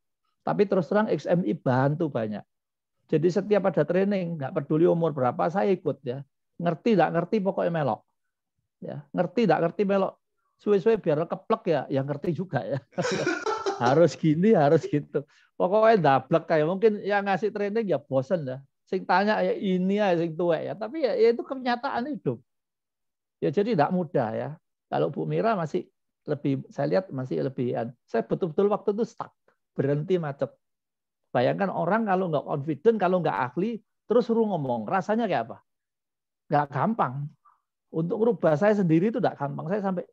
Tapi terus terang XMI bantu banyak. Jadi setiap ada training, nggak peduli umur berapa, saya ikut ya. Ngerti nggak ngerti pokoknya melok. Ya, ngerti nggak ngerti melok. Suwe-suwe biar keplek ya ngerti juga ya. Harus gini, harus gitu. Pokoknya dablek kayak mungkin yang ngasih training ya bosen ya. Sing tanya ya ini ya sing tuwek ya. Tapi ya itu kenyataan hidup. Ya jadi tidak mudah ya. Kalau Bu Mira masih lebih, saya lihat masih lebih. Saya betul-betul waktu itu stuck, berhenti macet. Bayangkan orang kalau nggak confident, kalau nggak ahli, terus suruh ngomong, rasanya kayak apa? Nggak gampang. Untuk merubah saya sendiri itu nggak gampang. Saya sampai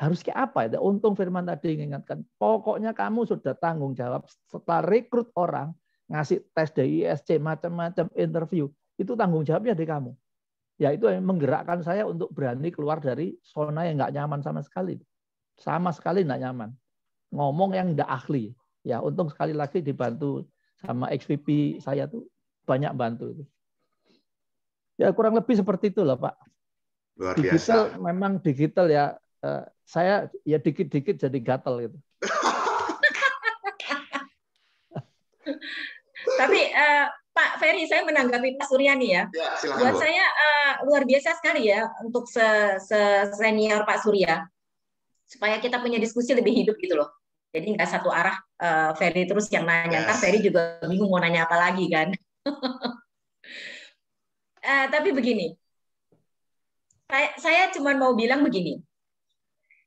harus kayak apa? Ya? Untung Firman tadi mengingatkan, pokoknya kamu sudah tanggung jawab setelah rekrut orang, ngasih tes DISC, macam-macam interview, itu tanggung jawabnya di kamu. Ya itu yang menggerakkan saya untuk berani keluar dari zona yang nggak nyaman sama sekali. Sama sekali nggak nyaman. Ngomong yang nggak ahli. Ya untung sekali lagi dibantu sama XVP saya tuh banyak bantu itu. Ya kurang lebih seperti itu lah Pak. Luar Digital biasa. memang digital ya. Saya ya dikit-dikit jadi gatel gitu. Tapi Pak Ferry, saya menanggapi Pak Surya nih ya. Ya, silakan, Buat Bu. saya luar biasa sekali ya untuk senior Pak Surya, supaya kita punya diskusi lebih hidup gitu loh. Jadi nggak satu arah Ferry terus yang nanya. Ntar Yes. Ferry juga bingung mau nanya apa lagi kan. Tapi begini, saya cuma mau bilang begini.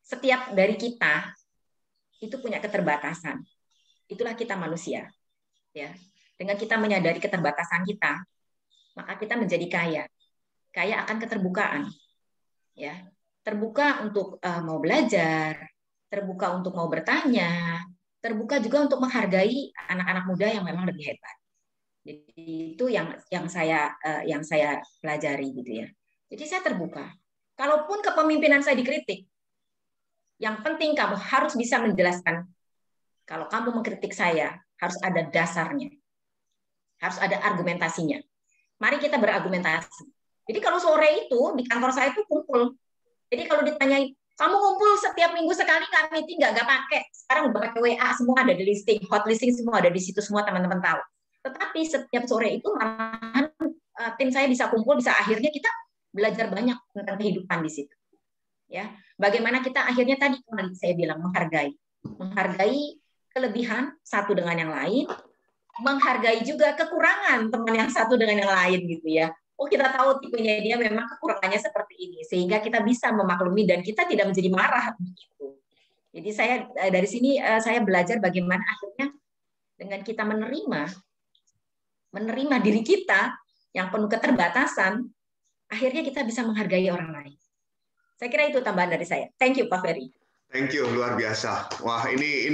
Setiap dari kita itu punya keterbatasan. Itulah kita manusia. Ya. Dengan kita menyadari keterbatasan kita, maka kita menjadi kaya. Kaya akan keterbukaan. Ya. Terbuka untuk mau belajar, terbuka untuk mau bertanya, terbuka juga untuk menghargai anak-anak muda yang memang lebih hebat. Jadi itu yang saya pelajari gitu ya. Jadi saya terbuka. Kalaupun kepemimpinan saya dikritik, yang penting kamu harus bisa menjelaskan. Kalau kamu mengkritik saya, harus ada dasarnya. Harus ada argumentasinya. Mari kita berargumentasi. Jadi kalau sore itu di kantor saya itu kumpul. Jadi kalau ditanyain, kamu kumpul setiap minggu sekali nggak meeting, nggak pakai. Sekarang udah pakai WA, semua ada di listing. Hot listing semua ada di situ, semua teman-teman tahu. Tetapi setiap sore itu malahan tim saya bisa kumpul, bisa akhirnya kita belajar banyak tentang kehidupan di situ. Ya, bagaimana kita akhirnya tadi saya bilang menghargai kelebihan satu dengan yang lain, menghargai juga kekurangan teman yang satu dengan yang lain gitu ya. Oh, kita tahu tipenya dia memang kekurangannya seperti ini, sehingga kita bisa memaklumi dan kita tidak menjadi marah begitu. Jadi saya dari sini saya belajar bagaimana akhirnya dengan kita menerima diri kita yang penuh keterbatasan, akhirnya kita bisa menghargai orang lain. Saya kira itu tambahan dari saya. Thank you Pak Ferry. Thank you, luar biasa. Wah, ini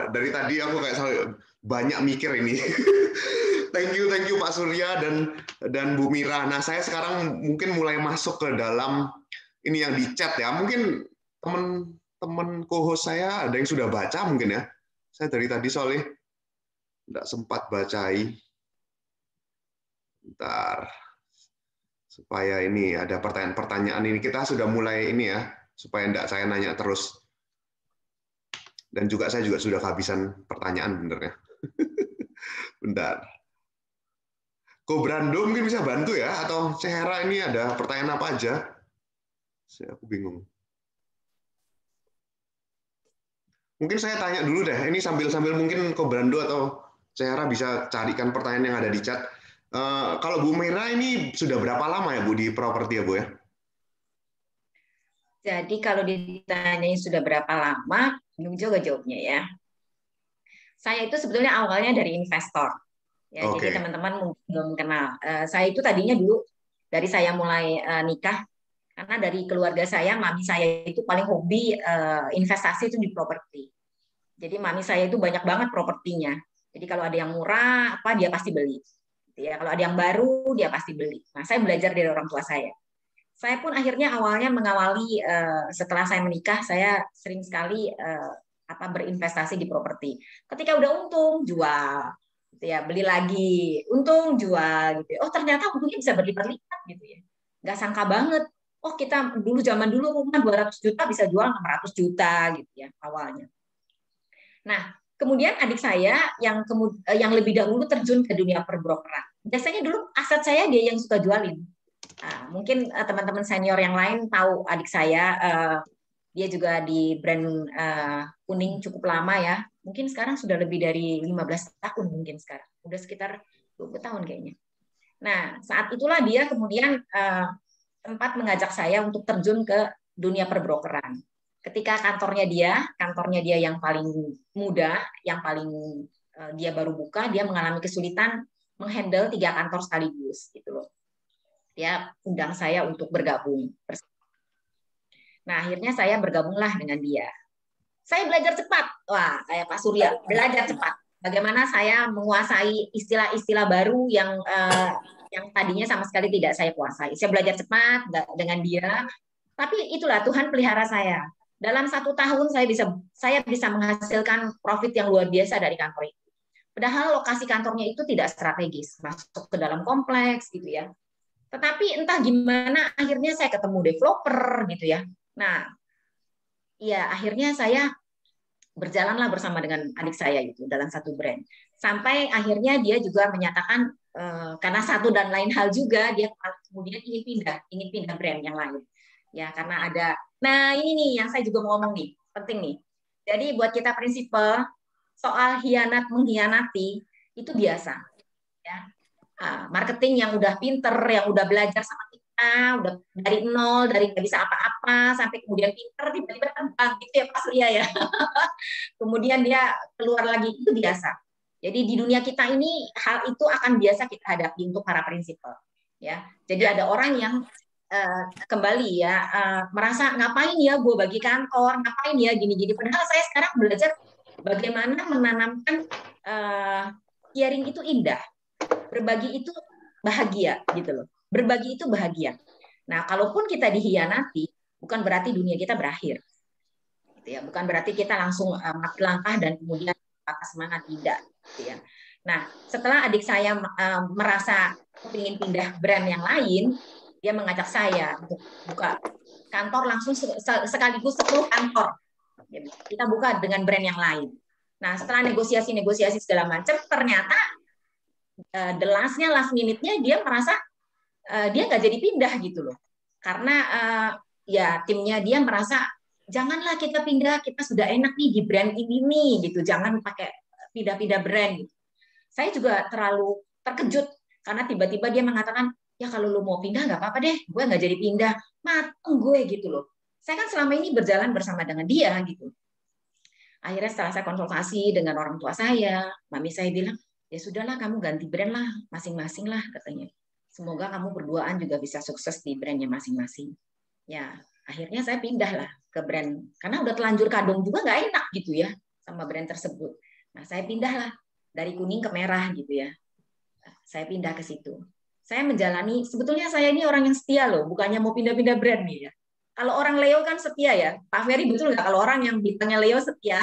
dari tadi aku kayak banyak mikir ini. Thank you Pak Surya dan Bu Mira. Nah, saya sekarang mungkin mulai masuk ke dalam ini yang di chat ya. Mungkin teman-teman co-host saya ada yang sudah baca mungkin ya. Saya dari tadi soalnya tidak sempat bacai. Bentar. Supaya ini ada pertanyaan-pertanyaan ini. Kita sudah mulai ini ya, supaya enggak saya nanya terus. Dan juga saya juga sudah kehabisan pertanyaan benernya. Bentar. Ko Brando mungkin bisa bantu ya, atau Cehera ini ada pertanyaan apa aja? Aku bingung. Mungkin saya tanya dulu deh, ini sambil-sambil mungkin Ko Brando atau Cehera bisa carikan pertanyaan yang ada di chat. Kalau Bu Mira ini sudah berapa lama ya Bu di properti ya Bu ya? Jadi kalau ditanyai sudah berapa lama, bingung juga jawabnya ya. Saya itu sebetulnya awalnya dari investor. Ya, Oke. Jadi teman-teman mungkin belum kenal. Saya itu tadinya dulu dari saya mulai nikah, karena dari keluarga saya, mami saya itu paling hobi investasi itu di properti. Jadi mami saya itu banyak banget propertinya. Jadi kalau ada yang murah, apa dia pasti beli. Ya, kalau ada yang baru, dia pasti beli. Nah, saya belajar dari orang tua saya. Saya pun akhirnya awalnya mengawali setelah saya menikah, saya sering sekali berinvestasi di properti. Ketika udah untung, jual. Gitu ya, beli lagi, untung jual gitu. Oh, ternyata untungnya bisa berlipat-lipat gitu ya. Nggak sangka banget. Oh, kita zaman dulu rumah 200 juta bisa jual 600 juta gitu ya awalnya. Nah, kemudian adik saya yang lebih dahulu terjun ke dunia perbrokeran. Biasanya dulu aset saya dia yang suka jualin. Mungkin teman-teman senior yang lain tahu adik saya, dia juga di brand kuning cukup lama ya. Mungkin sekarang sudah lebih dari 15 tahun mungkin sekarang. Udah sekitar 20 tahun kayaknya. Nah, saat itulah dia kemudian tempat mengajak saya untuk terjun ke dunia perbrokeran. Ketika kantornya dia yang paling muda, yang paling dia baru buka, dia mengalami kesulitan menghandle 3 kantor sekaligus gitu loh. Dia undang saya untuk bergabung. Nah, akhirnya saya bergabunglah dengan dia. Saya belajar cepat. Wah, kayak Pak Surya, belajar cepat. Bagaimana saya menguasai istilah-istilah baru yang tadinya sama sekali tidak saya kuasai. Saya belajar cepat dengan dia. Tapi itulah Tuhan pelihara saya. Dalam 1 tahun saya bisa menghasilkan profit yang luar biasa dari kantor itu. Padahal lokasi kantornya itu tidak strategis, masuk ke dalam kompleks gitu ya. Tetapi entah gimana akhirnya saya ketemu developer gitu ya. Nah, ya akhirnya saya berjalanlah bersama dengan adik saya itu dalam satu brand. Sampai akhirnya dia juga menyatakan karena satu dan lain hal juga dia kemudian ingin pindah brand yang lain. Ya, karena ada. Nah, ini nih yang saya juga mau ngomong nih, penting nih. Jadi buat kita prinsipal soal hianat mengkhianati itu biasa. Ya. Marketing yang udah pinter, yang udah belajar sama kita, udah dari nol, dari nggak bisa apa-apa sampai kemudian pinter, tiba-tiba terbang gitu ya Pak Surya ya. Kemudian dia keluar lagi, itu biasa. Jadi di dunia kita ini hal itu akan biasa kita hadapi untuk para prinsipal. Ya, jadi ada orang yang kembali ya merasa ngapain ya gue bagi kantor, ngapain ya gini-gini. Padahal saya sekarang belajar bagaimana menanamkan sharing itu indah. Berbagi itu bahagia gitu loh. Berbagi itu bahagia. Nah, kalaupun kita dihianati, bukan berarti dunia kita berakhir. Gitu ya. Bukan berarti kita langsung mati langkah dan kemudian patah semangat, tidak. Gitu ya. Nah, setelah adik saya merasa ingin pindah brand yang lain, dia mengajak saya untuk buka kantor langsung sekaligus 10 kantor. Kita buka dengan brand yang lain. Nah, setelah negosiasi segala macam, ternyata the last minute-nya dia merasa dia nggak jadi pindah gitu loh, karena ya timnya dia merasa janganlah kita pindah, kita sudah enak nih di brand ini nih gitu, jangan pakai pindah-pindah brand gitu. Saya juga terlalu terkejut karena tiba-tiba dia mengatakan ya kalau lu mau pindah nggak apa-apa deh, gue nggak jadi pindah, mateng gue gitu loh. Saya kan selama ini berjalan bersama dengan dia gitu. Akhirnya setelah saya konsultasi dengan orang tua saya, mami saya bilang ya sudahlah kamu ganti brand lah masing-masing lah katanya. Semoga kamu berduaan juga bisa sukses di brandnya masing-masing. Ya akhirnya saya pindah lah ke brand karena udah telanjur kadung juga nggak enak gitu ya sama brand tersebut. Nah saya pindah lah dari kuning ke merah gitu ya. Saya pindah ke situ. Saya menjalani, sebetulnya saya ini orang yang setia loh, bukannya mau pindah-pindah brand nih ya. Kalau orang Leo kan setia ya, Pak Ferry betul nggak kalau orang yang bintangnya Leo setia?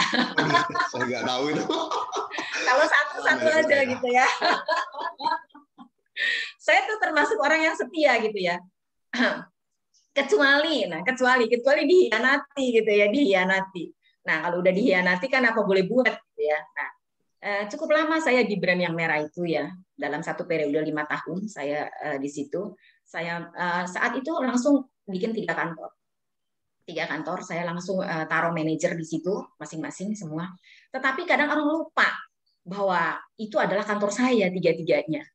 Saya nggak tahu itu. Kalau satu-satu aja gitu ya. Saya tuh termasuk orang yang setia gitu ya. Kecuali dihianati gitu ya, dihianati. Nah kalau udah dihianati kan apa boleh buat gitu ya. Nah cukup lama saya di brand yang merah itu ya, dalam satu periode 5 tahun saya di situ. Saya saat itu langsung bikin 3 kantor. 3 kantor, saya langsung taruh manajer di situ masing-masing semua. Tetapi kadang orang lupa bahwa itu adalah kantor saya 3-3-nya.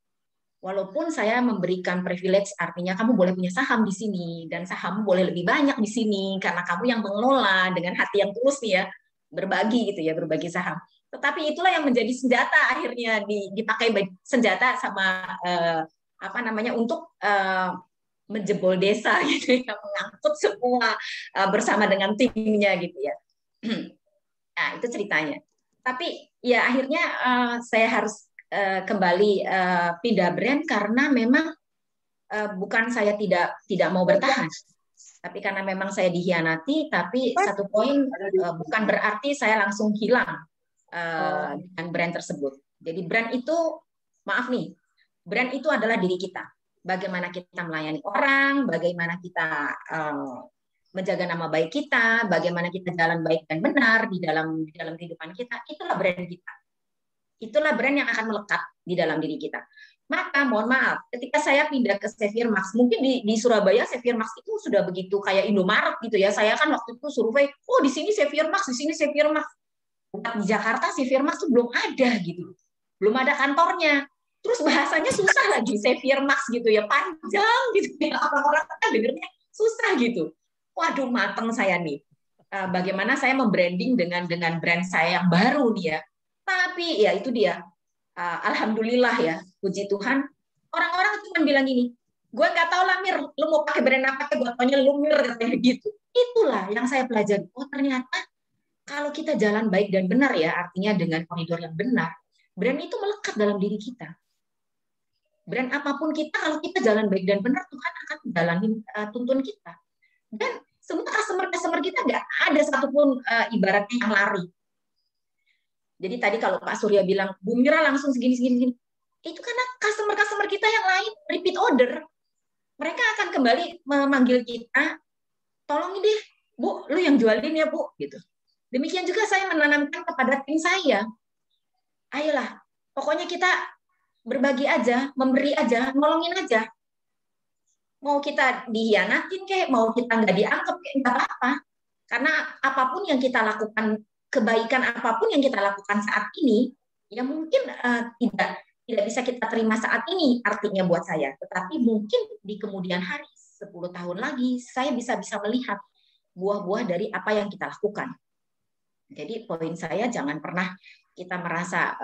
Walaupun saya memberikan privilege, artinya kamu boleh punya saham di sini dan sahammu boleh lebih banyak di sini karena kamu yang mengelola dengan hati yang tulus nih ya, berbagi gitu ya, berbagi saham. Tetapi itulah yang menjadi senjata akhirnya dipakai senjata sama untuk menjebol desa gitu ya, mengangkut semua bersama dengan timnya gitu ya. Nah, itu ceritanya. Tapi ya akhirnya saya harus kembali pindah brand karena memang bukan saya tidak mau bertahan, tapi karena memang saya dihianati. Tapi satu poin bukan berarti saya langsung hilang dengan brand tersebut. Jadi brand itu, maaf nih, brand itu adalah diri kita. Bagaimana kita melayani orang, bagaimana kita menjaga nama baik kita, bagaimana kita jalan baik dan benar di dalam kehidupan kita, itulah brand kita. Itulah brand yang akan melekat di dalam diri kita. Maka mohon maaf, ketika saya pindah ke Xavier Max, mungkin di Surabaya Xavier Max itu sudah begitu kayak Indomaret gitu ya. Saya kan waktu itu survei, oh di sini Xavier Max, di sini Xavier Max. Di Jakarta Xavier Max itu belum ada gitu. Belum ada kantornya. Terus bahasanya susah lagi, Xavier Max gitu ya, panjang gitu ya. Orang-orang kan dengernya susah gitu. Waduh, mateng saya nih. Bagaimana saya membranding dengan brand saya yang baru nih ya. Tapi ya itu dia, alhamdulillah ya, puji Tuhan, orang-orang cuma bilang gini, gue nggak tahu lah Mir, lu mau pakai brand apa, gue tanya lu Mir, katanya gitu. Itulah yang saya pelajari. Oh ternyata kalau kita jalan baik dan benar ya, artinya dengan koridor yang benar, brand itu melekat dalam diri kita. Brand apapun kita, kalau kita jalan baik dan benar, Tuhan akan jalanin tuntun kita. Dan semua customer kita nggak ada satupun ibaratnya yang lari. Jadi tadi kalau Pak Surya bilang, Bu Mira langsung segini, itu karena customer kita yang lain repeat order. mereka akan kembali memanggil kita, tolong deh, Bu, lu yang jualin ya, Bu, gitu. Demikian juga saya menanamkan kepada tim saya. Ayolah, pokoknya kita berbagi aja, memberi aja, nolongin aja. Mau kita dihianatin kayak, mau kita nggak dianggap kayak nggak apa-apa. Karena apapun yang kita lakukan, kebaikan apapun yang kita lakukan saat ini, ya mungkin tidak bisa kita terima saat ini artinya buat saya. Tetapi mungkin di kemudian hari, 10 tahun lagi, saya bisa melihat buah-buah dari apa yang kita lakukan. Jadi poin saya, jangan pernah kita merasa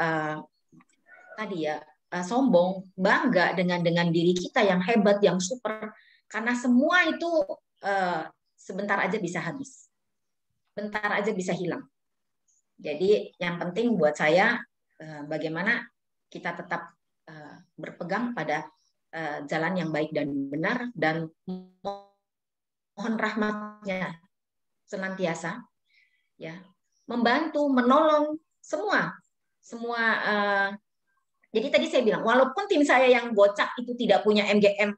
sombong, bangga dengan diri kita yang hebat, yang super. Karena semua itu sebentar aja bisa habis. Bentar aja bisa hilang. Jadi yang penting buat saya, bagaimana kita tetap berpegang pada jalan yang baik dan benar, dan mohon rahmatnya senantiasa, ya, membantu, menolong semua. Jadi tadi saya bilang, walaupun tim saya yang gocak itu tidak punya MGM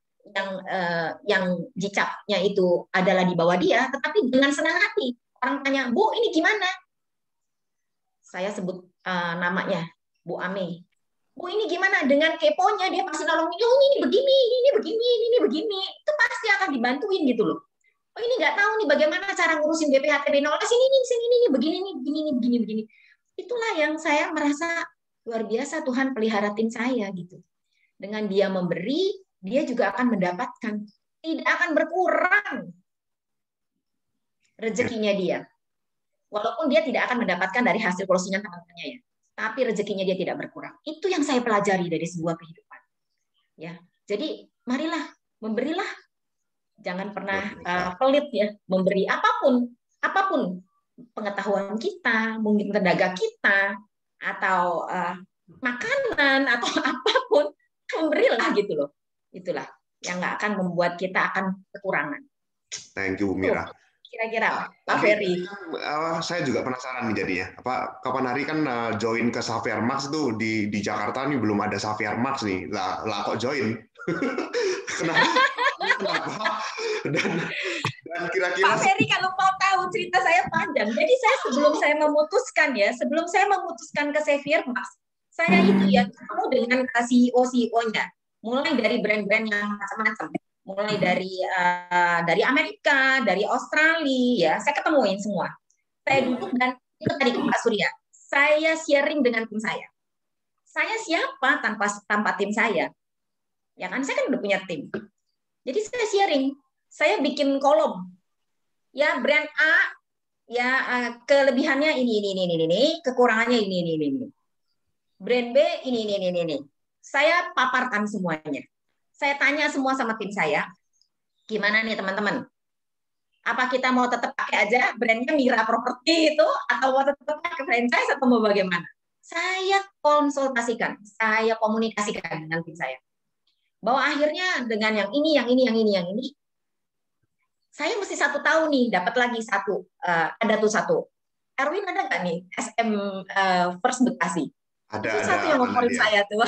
yang jicapnya itu adalah di bawah dia, tetapi dengan senang hati orang tanya, Bu, ini gimana? Saya sebut namanya, Bu Ame. Bu, ini gimana? Dengan keponya dia pasti nolongin, oh ini begini, ini begini, ini begini. Itu pasti akan dibantuin gitu loh. Oh ini nggak tahu nih bagaimana cara ngurusin BPHTB 0, sini, begini, begini. Itulah yang saya merasa luar biasa, Tuhan pelihara tim saya gitu. Dengan dia memberi, dia juga akan mendapatkan. Tidak akan berkurang rezekinya dia. Walaupun dia tidak akan mendapatkan dari hasil closingan teman-temannya ya. Tapi rezekinya dia tidak berkurang. Itu yang saya pelajari dari sebuah kehidupan. Ya, jadi marilah, memberilah. Jangan pernah pelit ya, memberi apapun pengetahuan kita, mungkin tenaga kita, atau makanan, atau apapun, memberilah gitu loh. Itulah yang nggak akan membuat kita akan kekurangan. Thank you, Bu Mira. Kira-kira, Pak Ferry. Saya juga penasaran nih jadinya. Kapan hari kan join ke Xavier Max tuh di Jakarta nih belum ada Xavier Max nih. Lah kok join? Kenapa? Dan kira-kira Pak Ferry kalau mau tahu cerita saya panjang. Jadi saya sebelum saya memutuskan ke Xavier Max, saya itu ya ketemu dengan CEO-nya, mulai dari brand-brand yang macam-macam. Mulai dari Amerika, dari Australia, ya saya ketemuin semua. Saya duduk dan itu tadi Pak Surya, saya sharing dengan tim saya. Saya siapa tanpa tim saya? Ya kan saya kan udah punya tim. Jadi saya sharing, saya bikin kolom. Ya brand A, ya kelebihannya ini, kekurangannya ini. Brand B ini. Saya paparkan semuanya. Saya tanya semua sama tim saya, gimana nih teman-teman? Apa kita mau tetap pakai aja brandnya Mira Property itu, atau mau tetap pakai franchise, atau mau bagaimana? Saya konsultasikan, saya komunikasikan dengan tim saya. Bahwa akhirnya dengan yang ini, saya mesti 1 tahun nih, dapat lagi ada tuh satu. Erwin ada nggak nih SM First Bekasi? Ada. Satu yang ngomongin saya tuh.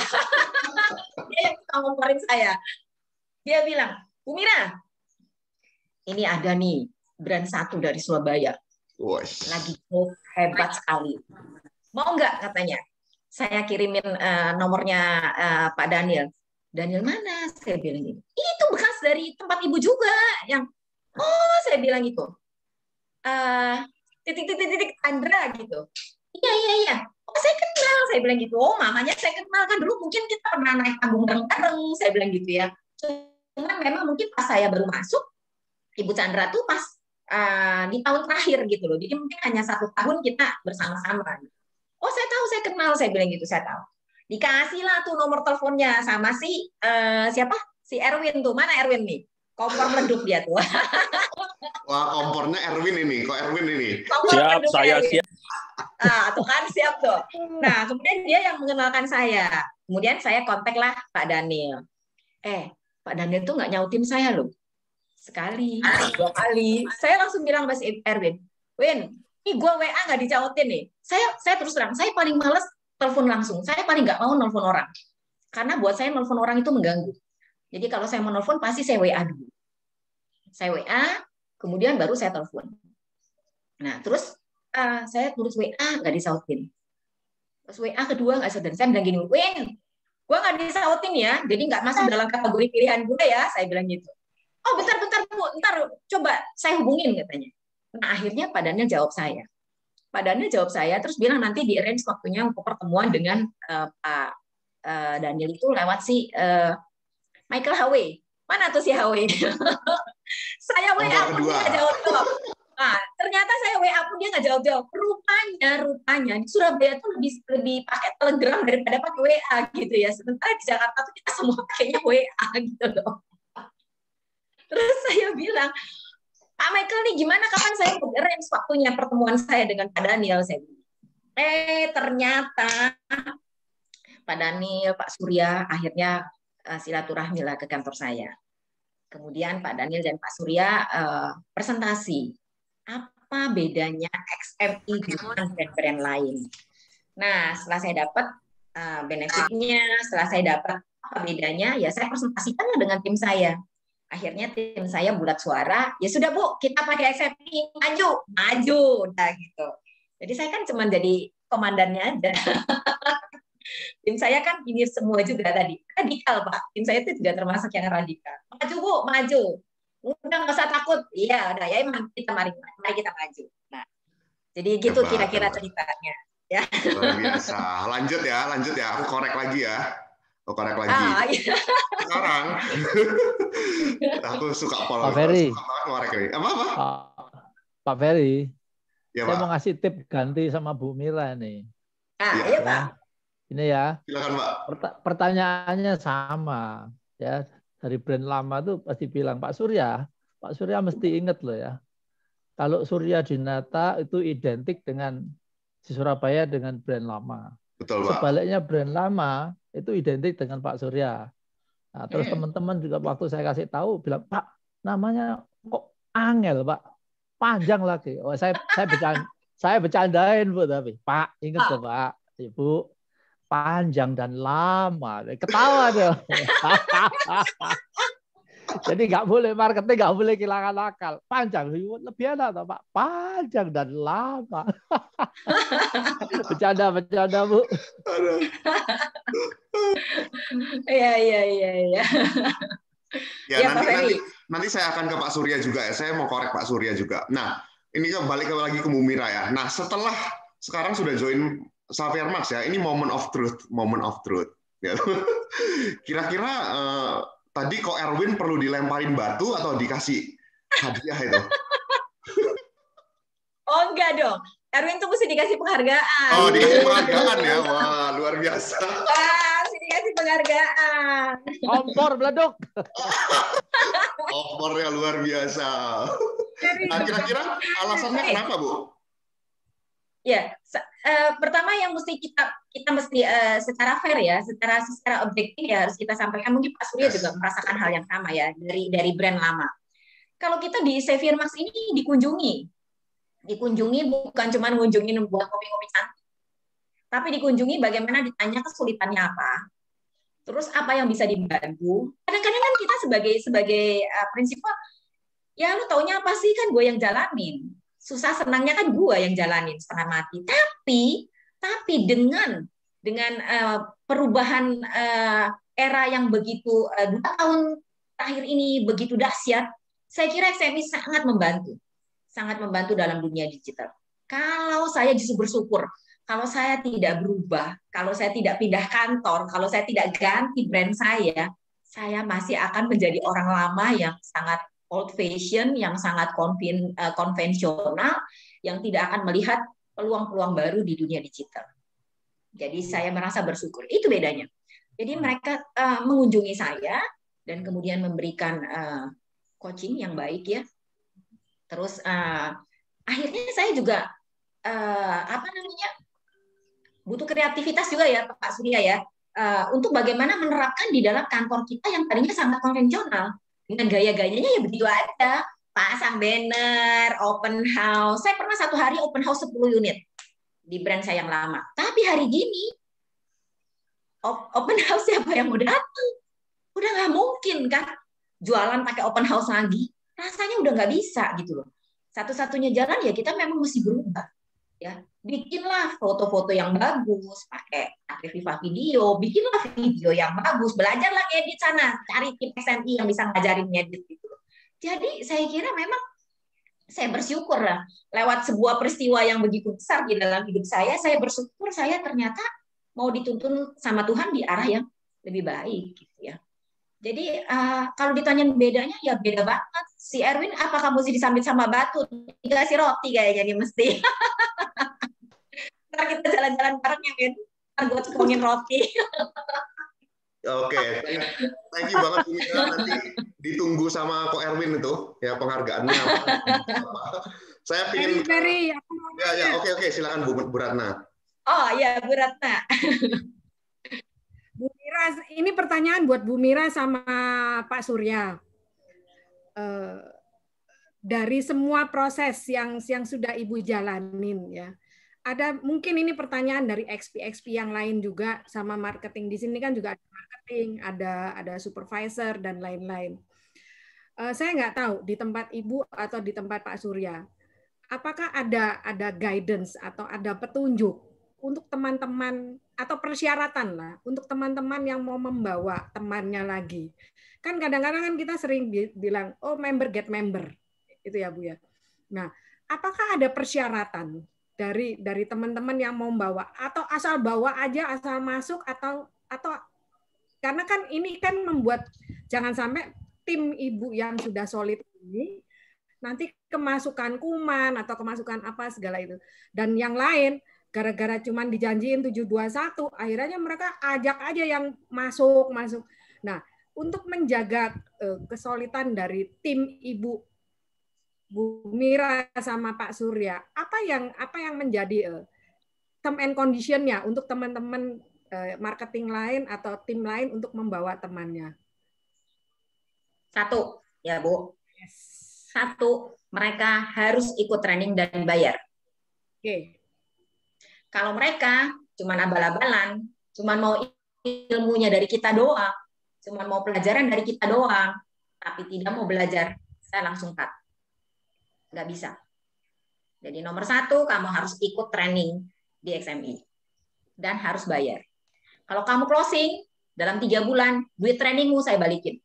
Dia yang ngomongin saya. Dia bilang, Bu Mira, ini ada nih brand 1 dari Surabaya. Lagi hebat sekali. Mau nggak katanya? Saya kirimin nomornya Pak Daniel. Daniel mana? Saya bilang gitu. Itu bekas dari tempat ibu juga. Saya bilang gitu. Titik Andra gitu. Iya. Saya kenal, saya bilang gitu. Mamanya saya kenal kan dulu mungkin kita pernah naik panggung bareng-bareng, saya bilang gitu ya. Cuman memang mungkin pas saya baru masuk, Ibu Chandra tuh pas di tahun terakhir gitu loh. Jadi mungkin hanya 1 tahun kita bersama-sama. Oh saya tahu, saya kenal, saya bilang gitu, saya tahu. Dikasihlah tuh nomor teleponnya sama siapa? Si Erwin tuh. Mana Erwin nih? Kompor meleduk dia tuh. Wah, kompornya Erwin ini. Kok Erwin ini? Siap, saya Erwin. siap. Tuh kan siap tuh. Nah, kemudian dia yang mengenalkan saya. Kemudian saya kontaklah Pak Daniel. Pak Daniel tuh nggak nyautin saya loh. Sekali, 2 kali. Saya langsung bilang Mas Erwin, Win, ini gue WA nggak dicautin nih. Saya terus terang, saya paling males telepon langsung. Saya paling nggak mau nelfon orang. Karena buat saya nelfon orang itu mengganggu. Jadi kalau saya mau nelfon pasti saya WA dulu. Saya WA, kemudian baru saya telepon. Nah, terus saya tulis WA nggak disautin. Terus WA kedua nggak disautin. Saya bilang gini, Win, gue nggak disautin ya, jadi nggak masuk dalam kategori pilihan gue ya, saya bilang gitu. Oh, bentar Bu, ntar coba saya hubungin katanya. Nah, akhirnya Pak Daniel jawab saya. Pak Daniel jawab saya, terus bilang nanti di arrange waktunya untuk pertemuan dengan Pak Daniel itu lewat si Michael HW. Mana tuh si HW? Saya WA pun dia nggak jawab-jawab. Nah, ternyata saya WA pun dia nggak jawab-jawab. Rupanya di Surabaya tuh lebih pakai Telegram daripada pakai WA gitu ya. Sementara di Jakarta tuh kita semua pakainya WA gitu loh. Terus saya bilang, Pak Michael nih gimana, kapan saya arrange waktunya pertemuan saya dengan Pak Daniel? Saya bilang. Ternyata Pak Daniel, Pak Surya akhirnya silaturahmi lah ke kantor saya. Kemudian Pak Daniel dan Pak Surya presentasi apa bedanya XMI dengan brand-brand lain. Nah, setelah saya dapat benefitnya, setelah saya dapat apa bedanya, ya saya presentasikannya dengan tim saya. Akhirnya tim saya bulat suara, ya sudah Bu, kita pakai XMI, maju, udah gitu. Jadi saya kan cuma jadi komandannya aja. Tim saya kan ini semua juga tadi radikal Pak. Tim saya itu juga termasuk yang radikal. Maju Bu, maju. Udah nggak usah takut. Iya, udah ya emang kita mari kita maju. Nah, jadi gitu kira-kira ceritanya. Ya. Luar biasa. Lanjut ya. Aku korek lagi ya. Iya. Sekarang aku suka Pak Ferry. Pak Ferry. Ya, saya Pak. mau ngasih tip ganti sama Bu Mira nih. Iya Pak. Ini ya. Silakan Pak. Pertanyaannya sama ya. Dari brand lama tuh pasti bilang Pak Surya mesti ingat loh ya. Kalau Surya Dinata itu identik dengan di Surabaya dengan brand lama. Betul, Pak. Sebaliknya brand lama itu identik dengan Pak Surya. Nah, terus teman-teman juga waktu saya kasih tahu bilang, Pak, namanya kok angel, Pak. Panjang lagi. Oh, saya bercandain, Bu, tapi Pak, ingat loh, Pak. Ibu, panjang dan lama. Ketawa deh. Jadi nggak boleh marketing, nggak boleh kehilangan akal. Panjang, lebih enak toh, Pak. Panjang dan lama. Bercanda Bu. Iya. Ya, nanti saya akan ke Pak Surya juga ya. Saya mau korek Pak Surya juga. Nah, ini balik lagi ke Bu Mira ya. Nah, setelah sekarang sudah join Xavier Marks ya, ini moment of truth. Kira-kira tadi kok Erwin perlu dilemparin batu atau dikasih hadiah itu? Oh enggak dong, Erwin tuh mesti dikasih penghargaan. Oh, dikasih penghargaan ya, wah luar biasa. Wah, mesti dikasih penghargaan. Kompor beleduk. Kompornya luar biasa. Nah, kira-kira alasannya kenapa, Bu? Ya, pertama yang mesti kita mesti secara fair ya, secara objektif ya harus kita sampaikan. Mungkin Pak Surya juga merasakan hal yang sama ya dari brand lama. Kalau kita di Xavier Marks ini dikunjungi bukan cuma ngunjungin buat kopi-kopi cantik, tapi dikunjungi bagaimana ditanya kesulitannya apa, terus apa yang bisa dibantu. Kadang-kadang kan kita sebagai prinsipal, ya lu taunya apa sih, kan gue yang jalanin. Susah senangnya kan gue yang jalanin setengah mati. Tapi dengan perubahan era yang begitu 2 tahun terakhir ini begitu dahsyat, saya kira XMI sangat membantu dalam dunia digital. Kalau saya justru bersyukur, kalau saya tidak berubah, kalau saya tidak pindah kantor, kalau saya tidak ganti brand saya masih akan menjadi orang lama yang sangat old fashion, yang sangat konvensional, yang tidak akan melihat peluang-peluang baru di dunia digital. Jadi saya merasa bersyukur. Itu bedanya. Jadi mereka mengunjungi saya dan kemudian memberikan coaching yang baik ya. Terus akhirnya saya juga butuh kreativitas juga ya Pak Surya ya, untuk bagaimana menerapkan di dalam kantor kita yang tadinya sangat konvensional. Dengan gaya-gayanya ya begitu aja, pasang banner, open house. Saya pernah 1 hari open house 10 unit di brand saya yang lama. Tapi hari gini open house siapa yang mau datang? Udah nggak mungkin kan jualan pakai open house lagi, rasanya udah nggak bisa gitu loh. Satu-satunya jalan ya kita memang mesti berubah, ya. Bikinlah foto-foto yang bagus, pakai Viva Video, bikinlah video yang bagus, belajarlah edit sana, cari tim SMI yang bisa ngajarin edit gitu. Jadi saya kira memang saya bersyukur lah lewat sebuah peristiwa yang begitu besar di dalam hidup saya bersyukur saya ternyata mau dituntun sama Tuhan di arah yang lebih baik gitu ya. Jadi kalau ditanya bedanya ya beda banget. Si Erwin apakah mesti disambit sama batu? Dikasih roti kayaknya nih mesti. Ntar kita jalan-jalan bareng ya kan. Ntar gue ngomongin roti. Oke, thank you banget Bu Mira. Nanti ditunggu sama Ko Erwin itu ya penghargaannya. Saya pengen. Ya, oke, silakan Bu Ratna. Oh ya Bu Ratna. Bu Mira, ini pertanyaan buat Bu Mira sama Pak Surya. Dari semua proses yang sudah Ibu jalanin ya, ada mungkin ini pertanyaan dari XP yang lain juga sama marketing. Di sini kan juga ada marketing, ada supervisor dan lain-lain. Saya nggak tahu di tempat Ibu atau di tempat Pak Surya, apakah ada guidance atau ada petunjuk untuk teman-teman atau persyaratan lah untuk teman-teman yang mau membawa temannya lagi. Kan kadang-kadang kan kita sering bilang, oh member get member, itu ya Bu ya. Nah, apakah ada persyaratan dari teman-teman yang mau membawa atau asal bawa aja, asal masuk atau karena kan ini kan membuat jangan sampai tim Ibu yang sudah solid ini nanti kemasukan kuman atau kemasukan apa segala itu dan yang lain gara-gara cuman dijanjiin 721 akhirnya mereka ajak aja yang masuk. Nah, untuk menjaga kesolidan dari tim Ibu Bu Mira sama Pak Surya, apa yang menjadi term and condition-nya untuk teman-teman marketing lain atau tim lain untuk membawa temannya? Satu, ya Bu. Satu, mereka harus ikut training dan bayar. Oke. Kalau mereka cuma abal-abalan, cuma mau ilmunya dari kita doang, cuma mau pelajaran dari kita doang, tapi tidak mau belajar, saya langsung cut. Nggak bisa. Jadi nomor satu, kamu harus ikut training di XMI. Dan harus bayar. Kalau kamu closing, dalam 3 bulan, duit trainingmu saya balikin.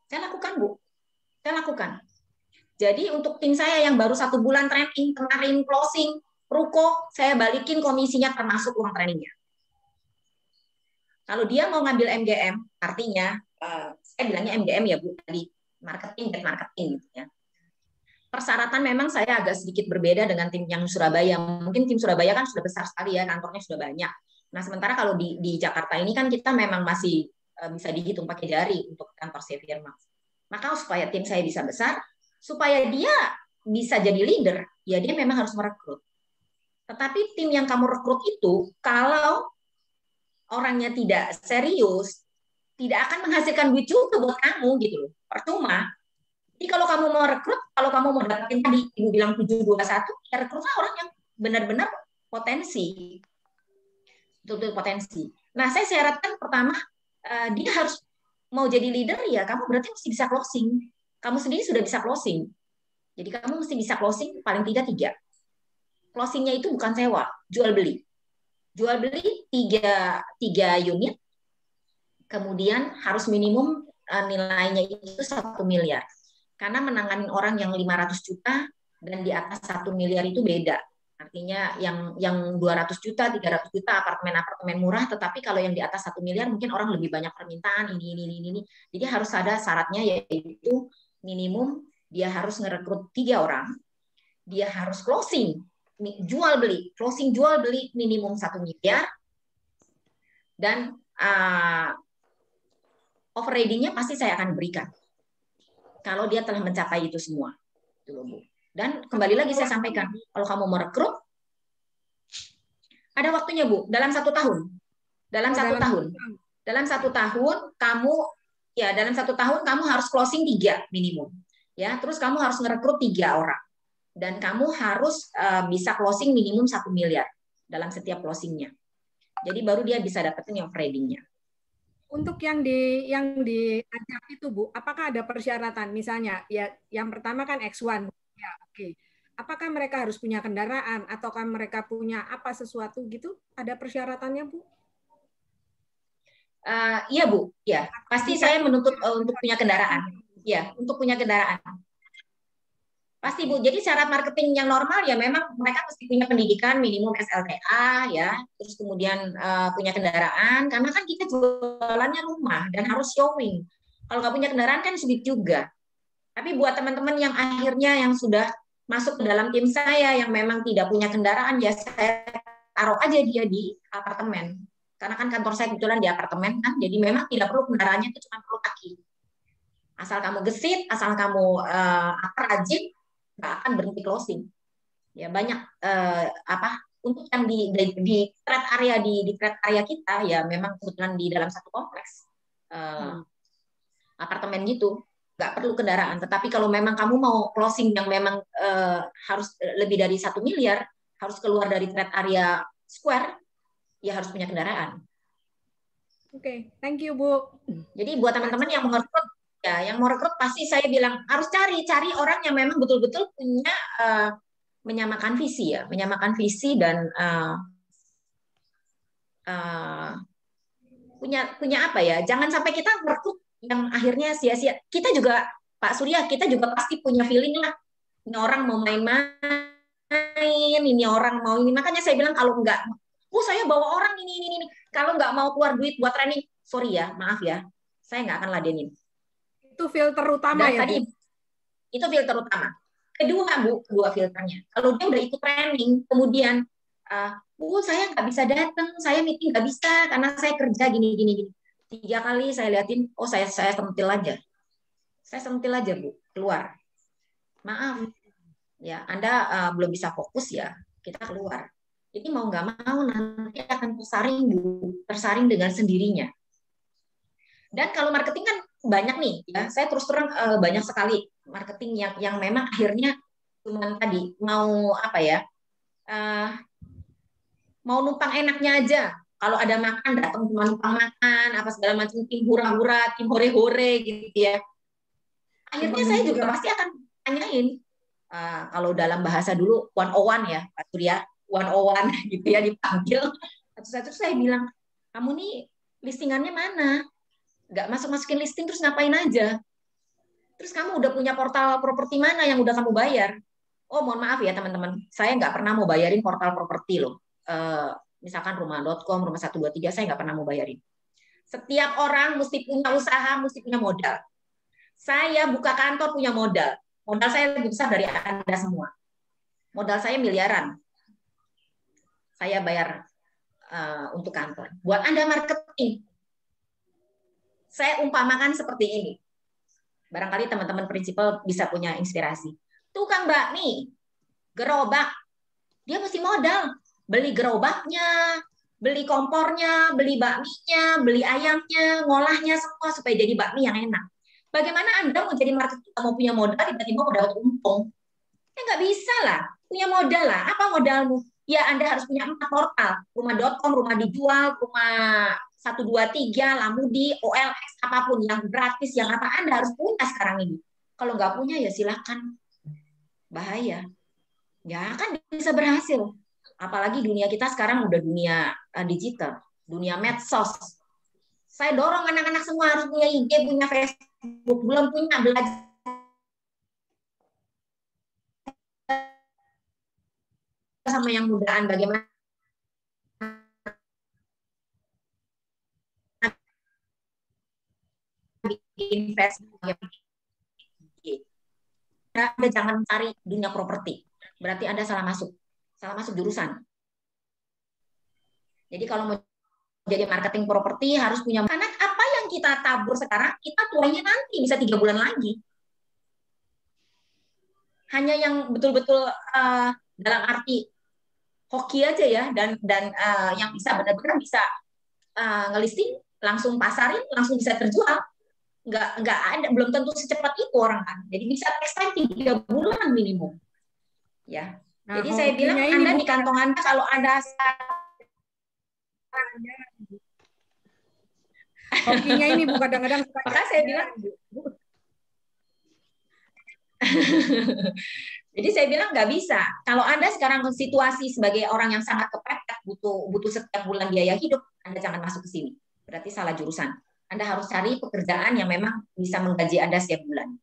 Saya lakukan, Bu. Saya lakukan. Jadi untuk tim saya yang baru 1 bulan training, kemarin closing, ruko, saya balikin komisinya termasuk uang trainingnya. Kalau dia mau ngambil MGM, artinya, saya bilangnya MGM ya Bu, tadi marketing dan marketing. Gitu ya. Persyaratan memang saya agak sedikit berbeda dengan tim yang Surabaya. Mungkin tim Surabaya kan sudah besar sekali ya, kantornya sudah banyak. Nah sementara kalau di Jakarta ini kan kita memang masih bisa dihitung pakai jari untuk kantor Xavier Max. Maka supaya tim saya bisa besar, supaya dia bisa jadi leader, ya dia memang harus merekrut. Tetapi tim yang kamu rekrut itu, kalau orangnya tidak serius, tidak akan menghasilkan duit juga buat kamu gitu loh. Percuma. Jadi kalau kamu mau rekrut, kalau kamu mau dapetin tadi Ibu bilang 721, ya rekrutlah orang yang benar-benar potensi. Betul-betul potensi. Nah, saya syaratkan pertama dia harus mau jadi leader ya, kamu berarti mesti bisa closing. Kamu sendiri sudah bisa closing. Jadi kamu mesti bisa closing paling tidak 3. Closingnya itu bukan sewa, jual beli. Jual beli 3 unit, kemudian harus minimum nilainya itu 1 miliar. Karena menangani orang yang 500 juta dan di atas 1 miliar itu beda. Artinya yang 200 juta, 300 juta apartemen murah, tetapi kalau yang di atas 1 miliar mungkin orang lebih banyak permintaan, ini. Jadi harus ada syaratnya yaitu minimum dia harus ngerekrut 3 orang, dia harus closing, jual beli, closing jual beli minimum 1 miliar, dan overriding-nya pasti saya akan berikan kalau dia telah mencapai itu semua. Itu loh, Bu. Dan kembali lagi saya sampaikan, kalau kamu mau rekrut, ada waktunya Bu, dalam 1 tahun. Dalam 1 tahun. Dalam 1 tahun dalam 1 tahun kamu harus closing 3 minimum. Ya, terus kamu harus ngerekrut 3 orang. Dan kamu harus bisa closing minimum 1 miliar dalam setiap closingnya. Jadi baru dia bisa dapetin yang tradingnya. Untuk yang diajak itu Bu, apakah ada persyaratan? Misalnya, ya yang pertama kan X1, ya oke. Apakah mereka harus punya kendaraan ataukah mereka punya apa sesuatu gitu? Ada persyaratannya Bu? Iya Bu, ya pasti saya menuntut untuk punya kendaraan. Ya, untuk punya kendaraan. Pasti Bu. Jadi syarat marketing yang normal ya memang mereka mesti punya pendidikan minimum SLTA ya, terus kemudian punya kendaraan karena kan kita jualannya rumah dan harus showing. Kalau nggak punya kendaraan kan sulit juga. Tapi buat teman-teman yang akhirnya yang sudah masuk ke dalam tim saya yang memang tidak punya kendaraan ya saya taruh aja dia di apartemen. Karena kan kantor saya kebetulan di apartemen kan, jadi memang tidak perlu kendaraannya itu cuma perlu kaki. Asal kamu gesit, asal kamu rajin, nggak akan berhenti closing. Ya banyak untuk yang di trade area di trade area kita ya memang kebetulan di dalam satu kompleks apartemen gitu nggak perlu kendaraan. Tetapi kalau memang kamu mau closing yang memang harus lebih dari 1 miliar harus keluar dari trade area square ya harus punya kendaraan. Oke, thank you Bu. Jadi buat teman-teman yang mau rekrut ya, yang mau rekrut pasti saya bilang harus cari orang yang memang betul-betul punya menyamakan visi ya, menyamakan visi dan punya apa ya? Jangan sampai kita merekrut yang akhirnya sia-sia. Kita juga Pak Surya, kita juga pasti punya feeling lah. Ini orang mau main-main, ini orang mau ini. Makanya saya bilang kalau enggak, saya bawa orang ini. Kalau nggak mau keluar duit buat training, sorry ya, maaf ya, saya nggak akan ladenin. Itu filter utama dan ya, tadi, Bu? Itu filter utama. Kedua filternya. Kalau dia udah ikut training, kemudian, saya nggak bisa datang, saya meeting nggak bisa karena saya kerja gini. 3 kali saya liatin, saya sentil aja. Saya sentil aja Bu, keluar. Maaf, ya Anda belum bisa fokus ya, kita keluar. Jadi mau nggak mau nanti akan tersaring dengan sendirinya. Dan kalau marketing kan banyak nih, ya saya terus terang banyak sekali marketing yang memang akhirnya cuma tadi mau apa ya, mau numpang enaknya aja. Kalau ada makan datang cuma numpang makan, apa segala macam tim hura-hura, tim hore-hore gitu ya. Akhirnya saya juga pasti akan tanyain. Kalau dalam bahasa dulu 101 ya, Pak Surya. 101 gitu ya dipanggil satu-satu saya bilang kamu nih listingannya mana nggak masukin listing terus ngapain aja terus kamu udah punya portal properti mana yang udah kamu bayar mohon maaf ya teman-teman saya nggak pernah mau bayarin portal properti loh misalkan rumah.com rumah 123 saya nggak pernah mau bayarin setiap orang mesti punya usaha mesti punya modal saya buka kantor punya modal saya lebih besar dari Anda semua modal saya miliaran saya bayar untuk kantor. Buat Anda marketing, saya umpamakan seperti ini. Barangkali teman-teman prinsipal bisa punya inspirasi. Tukang bakmi, gerobak, dia mesti modal. Beli gerobaknya, beli kompornya, beli bakminya, beli ayamnya, ngolahnya semua supaya jadi bakmi yang enak. Bagaimana Anda mau jadi marketing, mau punya modal, tiba-tiba mau dapat untung? Ya nggak bisa lah. Punya modal lah. Apa modalmu? Ya Anda harus punya 4 portal, rumah.com, rumah dijual, rumah 123, Lamudi, OLX, apapun yang gratis, yang apa Anda harus punya sekarang ini. Kalau nggak punya ya silakan, bahaya. Ya kan bisa berhasil. Apalagi dunia kita sekarang udah dunia digital, dunia medsos. Saya dorong anak-anak semua harus punya IG, punya Facebook, belum punya belajar sama yang mudaan bagaimana bikin Facebook. Anda jangan cari dunia properti. Berarti Anda salah masuk jurusan. Jadi kalau mau jadi marketing properti harus punya karena apa yang kita tabur sekarang kita tuanya nanti bisa 3 bulan lagi. Hanya yang betul-betul dalam arti hoki aja ya dan yang bisa benar-benar bisa ngelisting langsung pasarin langsung bisa terjual nggak ada belum tentu secepat itu orang kan jadi bisa next time 3 bulan minimum ya jadi saya bilang Anda di kantong Anda kalau Anda Hokinya ini Bu kadang-kadang suka Maka saya bilang, jadi saya bilang nggak bisa. Kalau Anda sekarang situasi sebagai orang yang sangat kepepet, butuh setiap bulan biaya hidup, Anda jangan masuk ke sini. Berarti salah jurusan. Anda harus cari pekerjaan yang memang bisa menggaji Anda setiap bulan.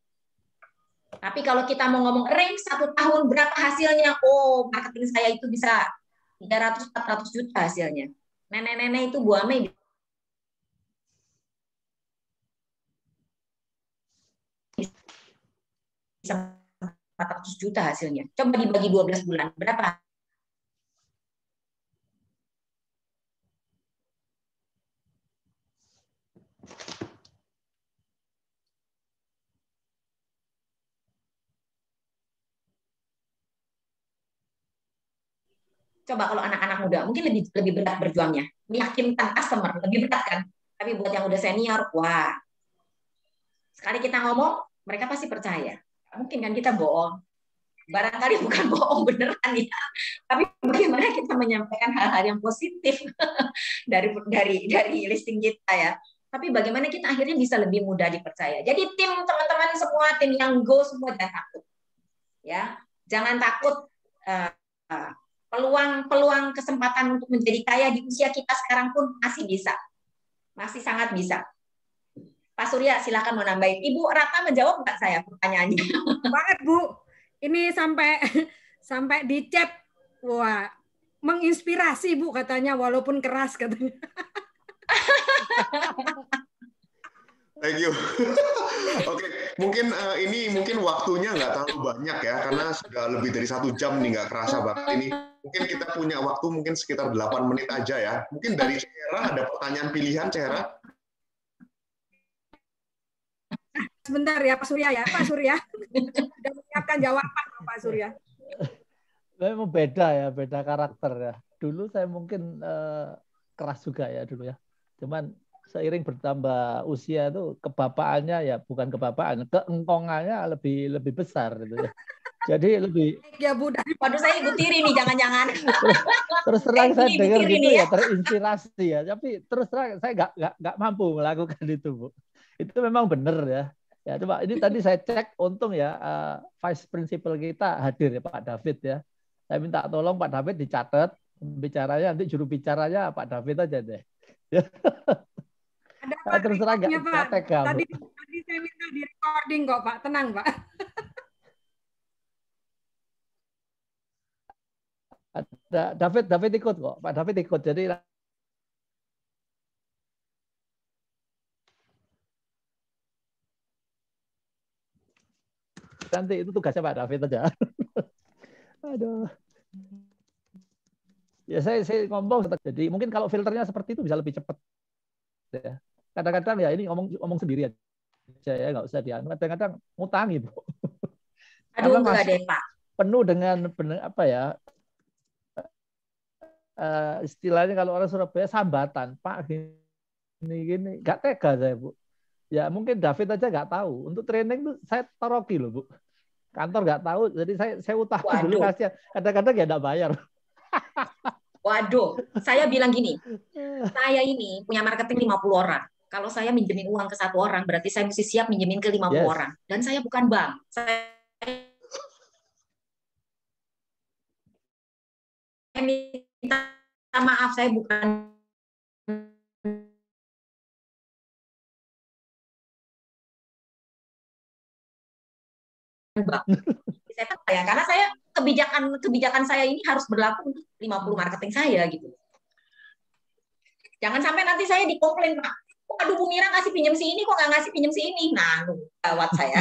Tapi kalau kita mau ngomong range 1 tahun berapa hasilnya, oh marketing saya itu bisa 300-400 juta hasilnya. Nenek-nenek itu Bu Ame bisa 400 juta hasilnya. Coba dibagi 12 bulan, berapa? Coba kalau anak-anak muda, mungkin lebih berat berjuangnya. Meyakinkan customer, lebih berat kan? Tapi buat yang udah senior, wah. Sekali kita ngomong, mereka pasti percaya. Mungkin kan kita bohong. Barangkali bukan bohong beneran ya. Tapi bagaimana kita menyampaikan hal-hal yang positif dari listing kita ya. Tapi bagaimana kita akhirnya bisa lebih mudah dipercaya. Jadi tim teman-teman semua, tim yang go semua jangan takut. Ya, jangan takut. Peluang kesempatan untuk menjadi kaya di usia kita sekarang pun masih bisa. Masih sangat bisa. Pak Surya, silakan mau nambahin. Ibu Rata menjawab nggak saya pertanyaannya? Banget, Bu. Ini sampai di chat. Wah, menginspirasi, Bu, katanya, walaupun keras katanya. Thank you. Oke, mungkin ini waktunya nggak terlalu banyak ya, karena sudah lebih dari 1 jam nih, nggak kerasa banget ini. Mungkin kita punya waktu mungkin sekitar 8 menit aja ya. Mungkin dari Cera ada pertanyaan pilihan, Cera? Sebentar ya Pak Surya ya, Pak Surya. Sudah menyiapkan jawaban Pak Surya. Memang beda karakter ya. Dulu saya mungkin keras juga ya dulu ya. Cuman seiring bertambah usia itu kebapaannya ya bukan kebapaan, keengkongannya lebih besar gitu ya. Jadi lebih ya Bu. Waduh saya Ibu Tiri nih jangan-jangan. Terus terang saya dengar gitu ya terinspirasi ya. Tapi terus terang saya nggak mampu melakukan itu Bu. Itu memang benar ya. Ya coba ini tadi saya cek, untung ya vice principal kita hadir ya Pak David ya. Saya minta tolong Pak David dicatat bicaranya, nanti juru bicaranya Pak David aja deh. Ada Pak, terus terang nggak tega. Tadi saya minta di recording kok Pak, tenang Pak. Ada David ikut kok, Pak David ikut. Jadi nanti itu tugasnya Pak David aja. Aduh. Ya saya ngomong, jadi mungkin kalau filternya seperti itu bisa lebih cepat. Ya. Kadang-kadang ya ini ngomong sendiri aja ya, nggak usah dianu. Kadang-kadang ngutangi Bu. Aduh enggak deh Pak. Penuh dengan apa ya? Istilahnya kalau orang Surabaya sambatan, Pak gini, nggak tega saya Bu. Ya mungkin David aja nggak tahu. Untuk training tuh saya taroki loh Bu. Kantor nggak tahu, jadi saya utang dulu kasihan. Kadang-kadang ya nggak bayar. Waduh, saya bilang gini, saya ini punya marketing 50 orang. Kalau saya minjemin uang ke 1 orang, berarti saya mesti siap minjemin ke 50 orang. Dan saya bukan bank. Saya minta maaf, saya bukan bank. Saya karena saya kebijakan saya ini harus berlaku untuk 50 marketing saya gitu. Jangan sampai nanti saya dikomplain Pak. Aduh Bu Mira ngasih pinjam si ini kok nggak ngasih pinjam si ini. Nah, gawat saya.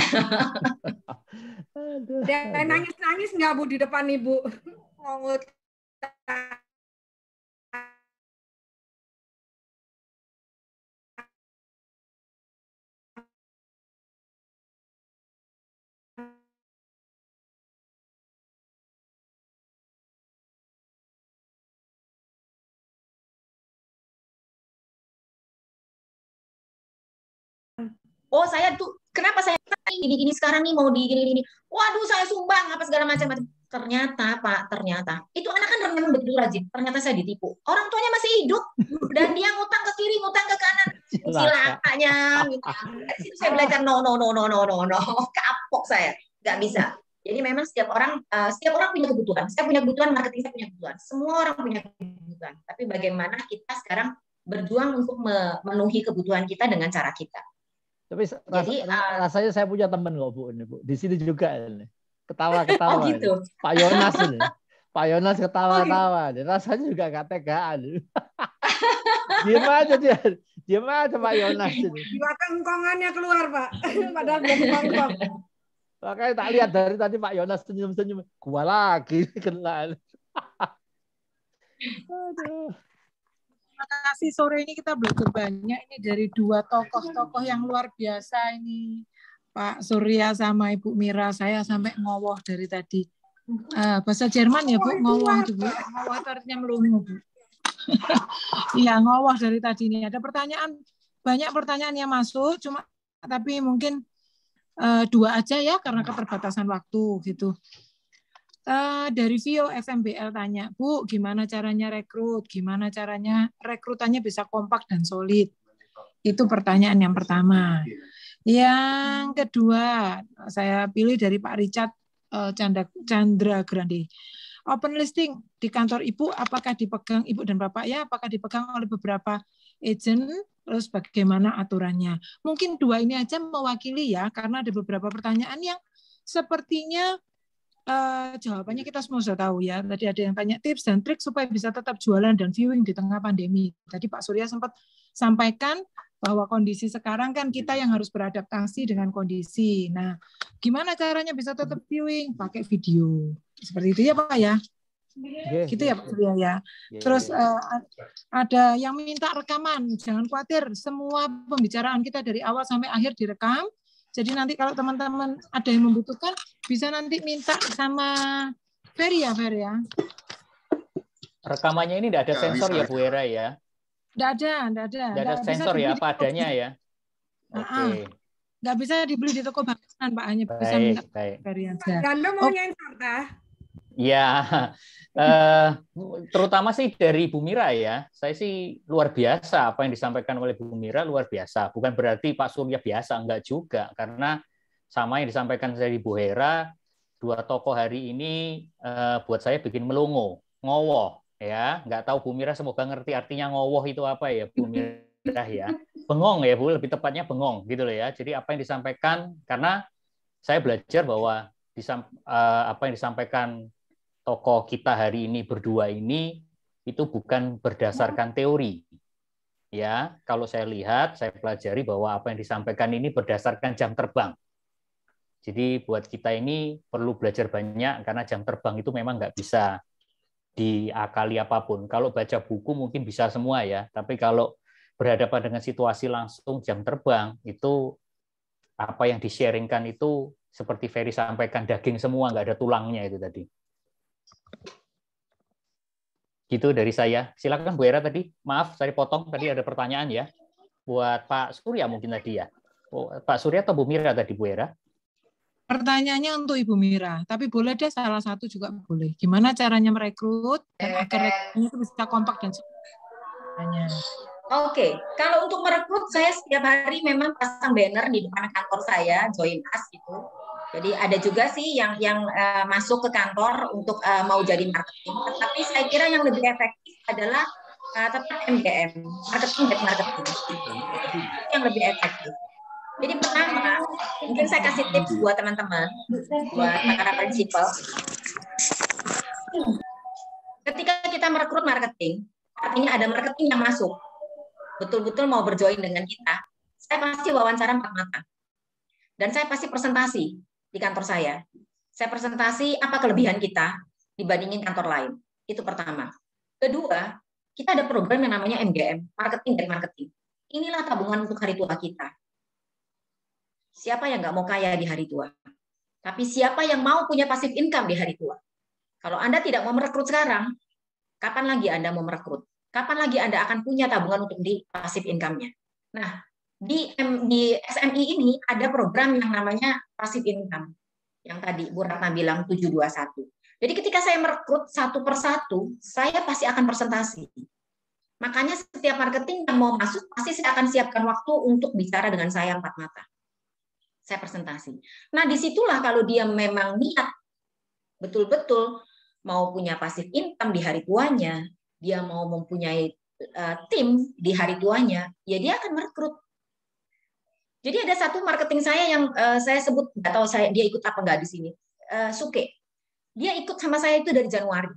Dan nangis nggak Bu di depan Ibu? Oh saya tuh kenapa saya ini sekarang nih mau di ini. Waduh saya sumbang apa segala macam. Ternyata Pak, ternyata itu anak kan memang betul rajin. Ternyata saya ditipu. Orang tuanya masih hidup dan dia ngutang ke kiri, ngutang ke kanan. Cilakanya, gitu. Dari situ saya belajar no. Kapok saya, nggak bisa. Jadi memang setiap orang punya kebutuhan. Saya punya kebutuhan, marketing saya punya kebutuhan. Semua orang punya kebutuhan. Tapi bagaimana kita sekarang berjuang untuk memenuhi kebutuhan kita dengan cara kita. Tapi rasanya saya punya teman kok Bu, ini Bu. Di sini juga ini. Ketawa-ketawa. Oh gitu. Ini. Pak Yonas ini. Pak Yonas ketawa-tawa. Gitu. Rasanya juga gak tegaan. Diam aja dia. Diam aja Pak Yonas ini. Juga kengkongannya keluar, Pak. Padahal belum kongkong. Makanya tak lihat dari tadi Pak Yonas senyum-senyum. Gua lagi kena. Aduh. Terima kasih, sore ini kita belajar banyak ini dari dua tokoh-tokoh yang luar biasa ini, Pak Surya sama Ibu Mira. Saya sampai ngowoh dari tadi. Bahasa Jerman ya Bu, ngowoh itu Bu. Ngowoh itu artinya melongo Bu. Iya, ngowoh dari tadi ini. Ada pertanyaan, banyak pertanyaan yang masuk, tapi mungkin dua aja ya karena keterbatasan waktu gitu. Dari Vio FMBL tanya, Bu, gimana caranya rekrut? Gimana caranya rekrutannya bisa kompak dan solid? Itu pertanyaan yang pertama. Yang kedua, saya pilih dari Pak Richard Chandra Grande. Open listing di kantor Ibu, apakah dipegang Ibu dan Bapak ya? Apakah dipegang oleh beberapa agent? Terus bagaimana aturannya? Mungkin dua ini aja mewakili ya, karena ada beberapa pertanyaan yang sepertinya jawabannya kita semua sudah tahu ya. Tadi ada yang tanya tips dan trik supaya bisa tetap jualan dan viewing di tengah pandemi. Tadi Pak Surya sempat sampaikan bahwa kondisi sekarang kan kita yang harus beradaptasi dengan kondisi. Nah, gimana caranya bisa tetap viewing? Pakai video. Seperti itu ya Pak ya? Gitu ya Pak Surya ya. Terus ada yang minta rekaman. Jangan khawatir, semua pembicaraan kita dari awal sampai akhir direkam. Jadi nanti kalau teman-teman ada yang membutuhkan, bisa nanti minta sama Ferry ya. Rekamannya ini tidak ada sensor ya Bu Hera ya? Tidak ada. Tidak ada sensor ya, apa adanya ya? Oke. Nggak bisa dibeli di toko bakaran Pak, hanya bisa minta Ferry aja. Anda mau nyensor dah? Ya, terutama sih dari Bu Mira ya. Saya sih luar biasa apa yang disampaikan oleh Bu Mira, luar biasa. Bukan berarti Pak Surya biasa, enggak juga. Karena sama yang disampaikan dari Bu Hera, dua tokoh hari ini buat saya bikin melongo, ngowoh ya. Enggak tahu Bu Mira, semoga ngerti artinya ngowoh itu apa ya Bu Mira ya. Bengong ya Bu, lebih tepatnya bengong gitu loh ya. Jadi apa yang disampaikan, karena saya belajar bahwa apa yang disampaikan tokoh kita hari ini berdua ini itu bukan berdasarkan teori. Ya, kalau saya lihat, saya pelajari bahwa apa yang disampaikan ini berdasarkan jam terbang. Jadi buat kita ini perlu belajar banyak karena jam terbang itu memang nggak bisa diakali apapun. Kalau baca buku mungkin bisa semua ya, tapi kalau berhadapan dengan situasi langsung jam terbang itu apa yang di-sharingkan itu seperti Ferry sampaikan daging semua, nggak ada tulangnya itu tadi. Gitu dari saya. Silakan Bu Hera tadi. Maaf, saya potong. Tadi ada pertanyaan ya. Buat Pak Surya mungkin tadi ya. Pak Surya atau Bu Mira tadi, Bu Hera? Pertanyaannya untuk Ibu Mira. Tapi boleh deh salah satu juga boleh. Gimana caranya merekrut dan agar rekrutnya itu bisa kompak dan sebagainya. Oke, kalau untuk merekrut saya setiap hari memang pasang banner di depan kantor saya, join us gitu. Jadi ada juga sih yang masuk ke kantor untuk mau jadi marketing. Tetapi saya kira yang lebih efektif adalah tetap MDM, marketing dan marketing. Yang lebih efektif. Jadi pertama, mungkin saya kasih tips buat teman-teman, buat para prinsipal. Ketika kita merekrut marketing, artinya ada marketing yang masuk, betul-betul mau berjoin dengan kita, saya pasti wawancara mata-mata. Dan saya pasti presentasi di kantor saya. Saya presentasi apa kelebihan kita dibandingin kantor lain. Itu pertama. Kedua, kita ada program yang namanya MGM, marketing dan marketing. Inilah tabungan untuk hari tua kita. Siapa yang nggak mau kaya di hari tua? Tapi siapa yang mau punya passive income di hari tua? Kalau Anda tidak mau merekrut sekarang, kapan lagi Anda mau merekrut? Kapan lagi Anda akan punya tabungan untuk di passive income-nya? Nah, di SMI ini ada program yang namanya passive income. Yang tadi Bu Ratna bilang 721. Jadi ketika saya merekrut satu persatu, saya pasti akan presentasi. Makanya setiap marketing yang mau masuk, pasti saya akan siapkan waktu untuk bicara dengan saya 4 mata. Saya presentasi. Nah, disitulah kalau dia memang niat betul-betul mau punya passive income di hari tuanya, dia mau mempunyai tim di hari tuanya, ya dia akan merekrut. Jadi ada satu marketing saya yang saya sebut, nggak tahu dia ikut apa nggak di sini, Suke. Dia ikut sama saya itu dari Januari,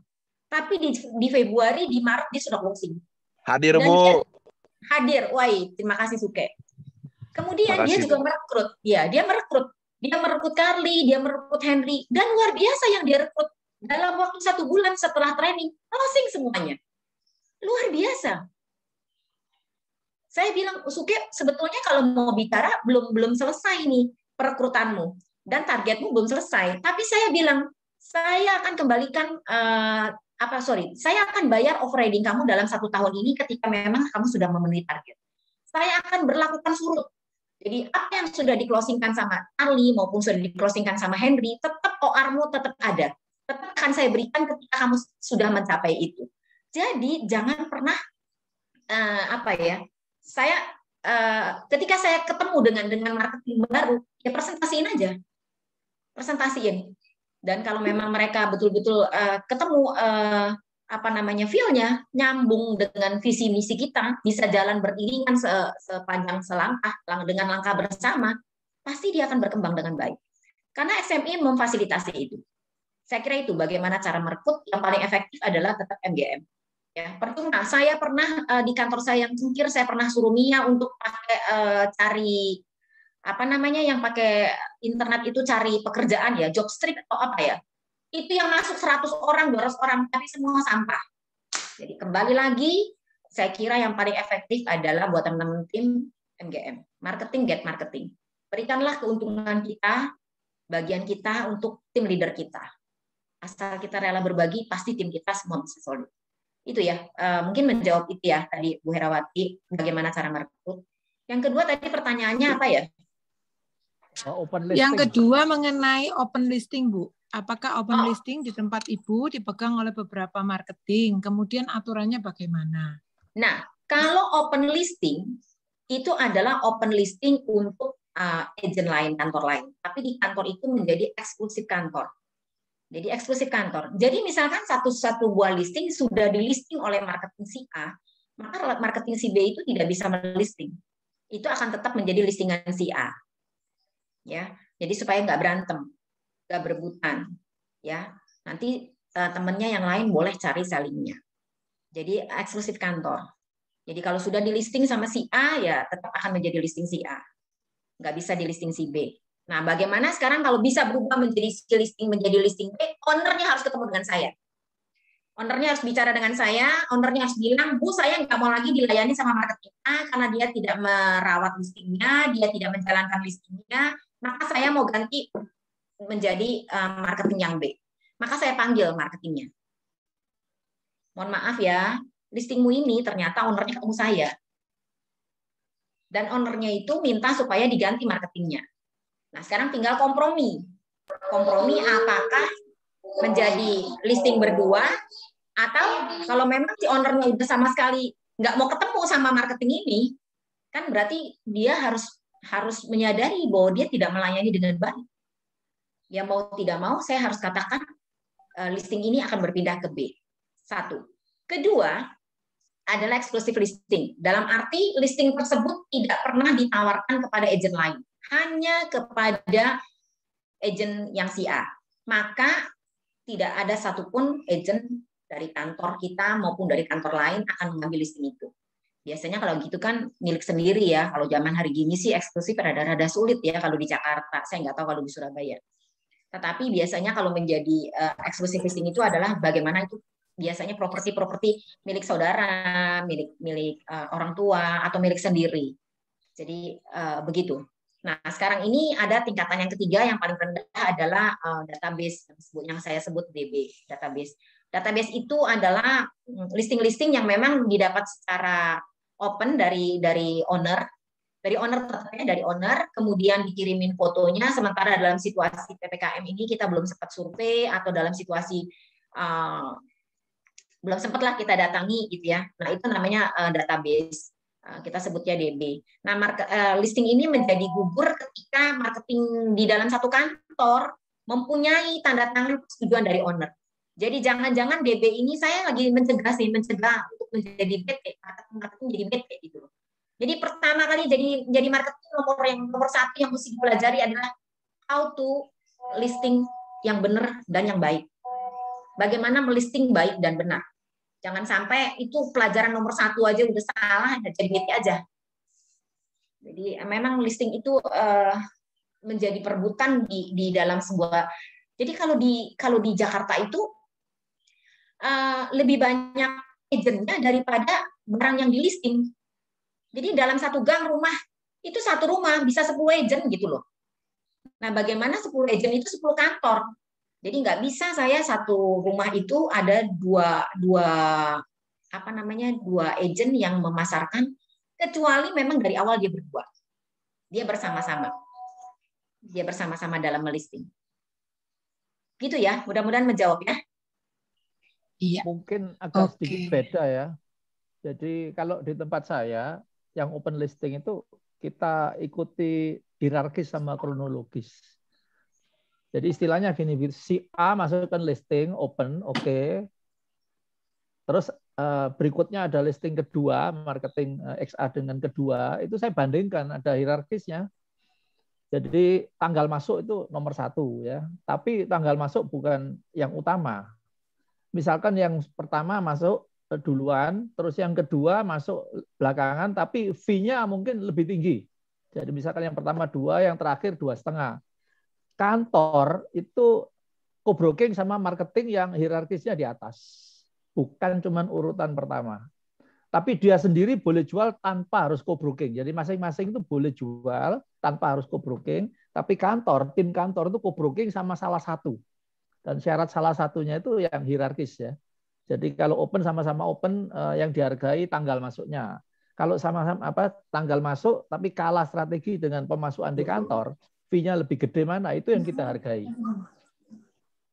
tapi di Februari, di Maret dia sudah closing. Hadir, Dan Bu. Hadir, wah, terima kasih Suke. Kemudian dia juga merekrut, dia merekrut Carly, dia merekrut Henry, dan luar biasa yang dia rekrut dalam waktu 1 bulan setelah training, closing semuanya, luar biasa. Saya bilang, Suke, sebetulnya kalau mau bicara belum selesai nih perekrutanmu dan targetmu belum selesai. Tapi saya bilang, saya akan kembalikan saya akan bayar overriding kamu dalam 1 tahun ini ketika memang kamu sudah memenuhi target. Saya akan berlakukan surut. Jadi apa yang sudah di-closingkan sama Ali maupun sudah di-closingkan sama Henry, tetap OR-mu tetap ada. Tetap akan saya berikan ketika kamu sudah mencapai itu. Jadi jangan pernah saya ketika saya ketemu dengan marketing baru, ya presentasiin. Dan kalau memang mereka betul-betul ketemu feel-nya nyambung dengan visi misi kita, bisa jalan beriringan sepanjang selangkah dengan langkah bersama, pasti dia akan berkembang dengan baik. Karena SME memfasilitasi itu. Saya kira itu bagaimana cara merekrut yang paling efektif adalah tetap MGM. Ya, percuma. Saya pernah di kantor saya yang cungkir, saya pernah suruh Mia untuk pakai cari yang pakai internet itu cari pekerjaan ya, job street atau apa ya. Itu yang masuk 100 orang, 200 orang, tapi semua sampah. Jadi kembali lagi, saya kira yang paling efektif adalah buat teman-teman tim MGM. Marketing, get marketing. Berikanlah keuntungan kita, bagian kita untuk tim leader kita. Asal kita rela berbagi, pasti tim kita semua bisa solid. Itu ya, mungkin menjawab itu ya tadi Bu Herawati, bagaimana cara merekrut. Yang kedua tadi pertanyaannya apa ya? Open listing. Yang kedua mengenai open listing, Bu. Apakah open listing di tempat Ibu dipegang oleh beberapa marketing? Kemudian aturannya bagaimana? Nah, kalau open listing itu adalah open listing untuk agent lain, kantor lain. Tapi di kantor itu menjadi eksklusif kantor. Jadi eksklusif kantor. Jadi misalkan satu buah listing sudah di-listing oleh marketing si A, maka marketing si B itu tidak bisa melisting. Itu akan tetap menjadi listingan si A. Ya, jadi supaya nggak berantem, nggak berebutan. Ya, nanti temennya yang lain boleh cari sellingnya. Jadi eksklusif kantor. Jadi kalau sudah di-listing sama si A, ya tetap akan menjadi listing si A. Nggak bisa di-listing si B. Nah, bagaimana sekarang kalau bisa berubah menjadi listing B, ownernya harus ketemu dengan saya. Ownernya harus bicara dengan saya, ownernya harus bilang, Bu, saya nggak mau lagi dilayani sama marketing A karena dia tidak merawat listingnya, dia tidak menjalankan listingnya, maka saya mau ganti menjadi marketing yang B. Maka saya panggil marketingnya. Mohon maaf ya, listingmu ini ternyata ownernya ketemu saya. Dan ownernya itu minta supaya diganti marketingnya. Nah, sekarang tinggal kompromi. Kompromi apakah menjadi listing berdua, atau kalau memang si ownernya udah sama sekali nggak mau ketemu sama marketing ini, kan berarti dia harus menyadari bahwa dia tidak melayani dengan baik. Ya mau tidak mau, saya harus katakan listing ini akan berpindah ke B. 1. Kedua, adalah eksklusif listing. Dalam arti listing tersebut tidak pernah ditawarkan kepada agent lain. Hanya kepada agent yang si A. Maka tidak ada satupun agent dari kantor kita maupun dari kantor lain akan mengambil listing itu. Biasanya kalau gitu kan milik sendiri ya. Kalau zaman hari gini sih eksklusif rada-rada sulit ya kalau di Jakarta. Saya nggak tahu kalau di Surabaya. Tetapi biasanya kalau menjadi eksklusif listing itu adalah bagaimana itu biasanya properti milik saudara, milik orang tua atau milik sendiri. Jadi begitu. Nah, sekarang ini ada tingkatan yang ketiga yang paling rendah adalah database yang saya sebut DB, database. Database itu adalah listing-listing yang memang didapat secara open dari owner, dari owner, kemudian dikirimin fotonya. Sementara dalam situasi PPKM ini kita belum sempat survei, atau dalam situasi belum sempatlah kita datangi gitu ya. Nah, itu namanya database, kita sebutnya DB. Nah, listing ini menjadi gugur ketika marketing di dalam satu kantor mempunyai tanda tangan persetujuan dari owner. Jadi jangan-jangan DB ini saya lagi mencegah untuk menjadi BT, marketing jadi BT gitu loh. Jadi pertama kali jadi marketing nomor satu yang mesti dipelajari adalah how to listing yang benar dan yang baik. Bagaimana melisting baik dan benar. Jangan sampai itu pelajaran nomor satu aja udah salah, jadi BT aja. Jadi memang listing itu menjadi perebutan di dalam sebuah. Jadi kalau di Jakarta itu lebih banyak agentnya daripada barang yang di listing. Jadi dalam satu gang rumah, itu satu rumah bisa 10 agent gitu loh. Nah, bagaimana 10 agent itu 10 kantor. Jadi nggak bisa saya satu rumah itu ada dua agent yang memasarkan, kecuali memang dari awal dia berdua. Dia bersama-sama dalam melisting. Gitu ya, mudah-mudahan menjawab ya. Iya. Mungkin agak sedikit beda ya. Jadi kalau di tempat saya, yang open listing itu kita ikuti hierarkis sama kronologis. Jadi istilahnya gini, si A masukkan listing open, oke. Terus berikutnya ada listing kedua, marketing XA dengan kedua, itu saya bandingkan, ada hierarkisnya. Jadi tanggal masuk itu nomor 1 ya, tapi tanggal masuk bukan yang utama. Misalkan yang pertama masuk duluan, terus yang kedua masuk belakangan, tapi fee-nya mungkin lebih tinggi. Jadi misalkan yang pertama 2, yang terakhir 2,5. Kantor itu co-broking sama marketing yang hierarkisnya di atas. Bukan cuma urutan pertama. Tapi dia sendiri boleh jual tanpa harus co-broking. Jadi masing-masing itu boleh jual tanpa harus co-broking, tapi tim kantor itu co-broking sama salah satu. Dan syarat salah satunya itu yang hierarkis ya. Jadi kalau open sama-sama open, yang dihargai tanggal masuknya. Kalau sama-sama tanggal masuk tapi kalah strategi dengan pemasukan di kantor, fee-nya lebih gede mana, itu yang kita hargai.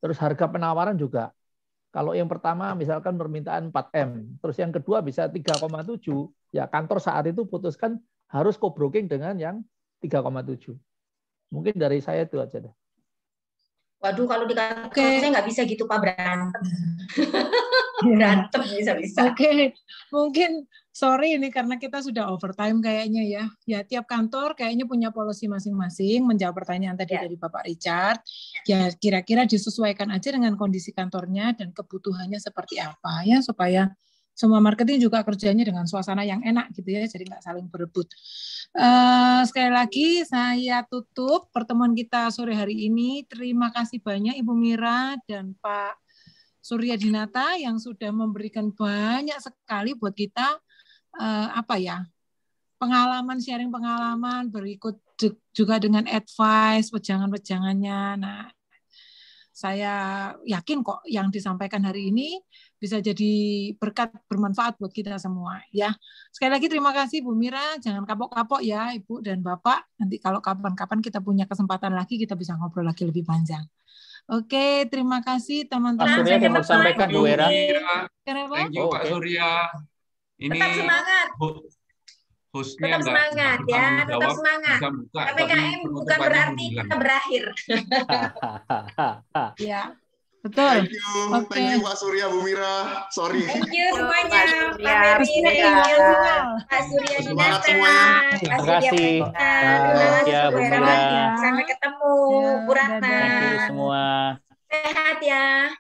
Terus harga penawaran juga. Kalau yang pertama misalkan permintaan 4M, terus yang kedua bisa 3,7, ya kantor saat itu putuskan harus co-broking dengan yang 3,7. Mungkin dari saya itu aja deh. Waduh, kalau di kantor saya nggak bisa gitu Pak, berantem. Berantem bisa-bisa. Oke. Mungkin sorry ini karena kita sudah overtime kayaknya ya. Ya tiap kantor kayaknya punya policy masing-masing. Menjawab pertanyaan tadi dari Bapak Richard. Ya kira-kira disesuaikan aja dengan kondisi kantornya dan kebutuhannya seperti apa ya, supaya semua marketing juga kerjanya dengan suasana yang enak gitu ya, jadi nggak saling berebut. Sekali lagi saya tutup pertemuan kita sore hari ini. Terima kasih banyak Ibu Mira dan Pak Surya Dinata yang sudah memberikan banyak sekali buat kita pengalaman, sharing pengalaman, berikut juga dengan advice, wejangan-wejangannya. Nah, saya yakin kok yang disampaikan hari ini bisa jadi berkat, bermanfaat buat kita semua ya. Sekali lagi terima kasih Bu Mira, jangan kapok-kapok ya Ibu dan Bapak. Nanti kalau kapan-kapan kita punya kesempatan lagi kita bisa ngobrol lagi lebih panjang. Oke, terima kasih teman-teman. Pak Surya yang mau sampaikan Bu Era. Thank you Pak Surya. Ini tetap semangat. Tetap semangat ya, tetap semangat. PPKM bukan berarti kita berakhir. Ya, betul. Thank you Pak Surya, Bu Mira. Sorry. Thank you semuanya. Pak Ferry, Pak Surya Dinata, Terima kasih. Ya, Bu Mira. Sampai ketemu, Bu Ratna. Thank you semua. Sehat ya.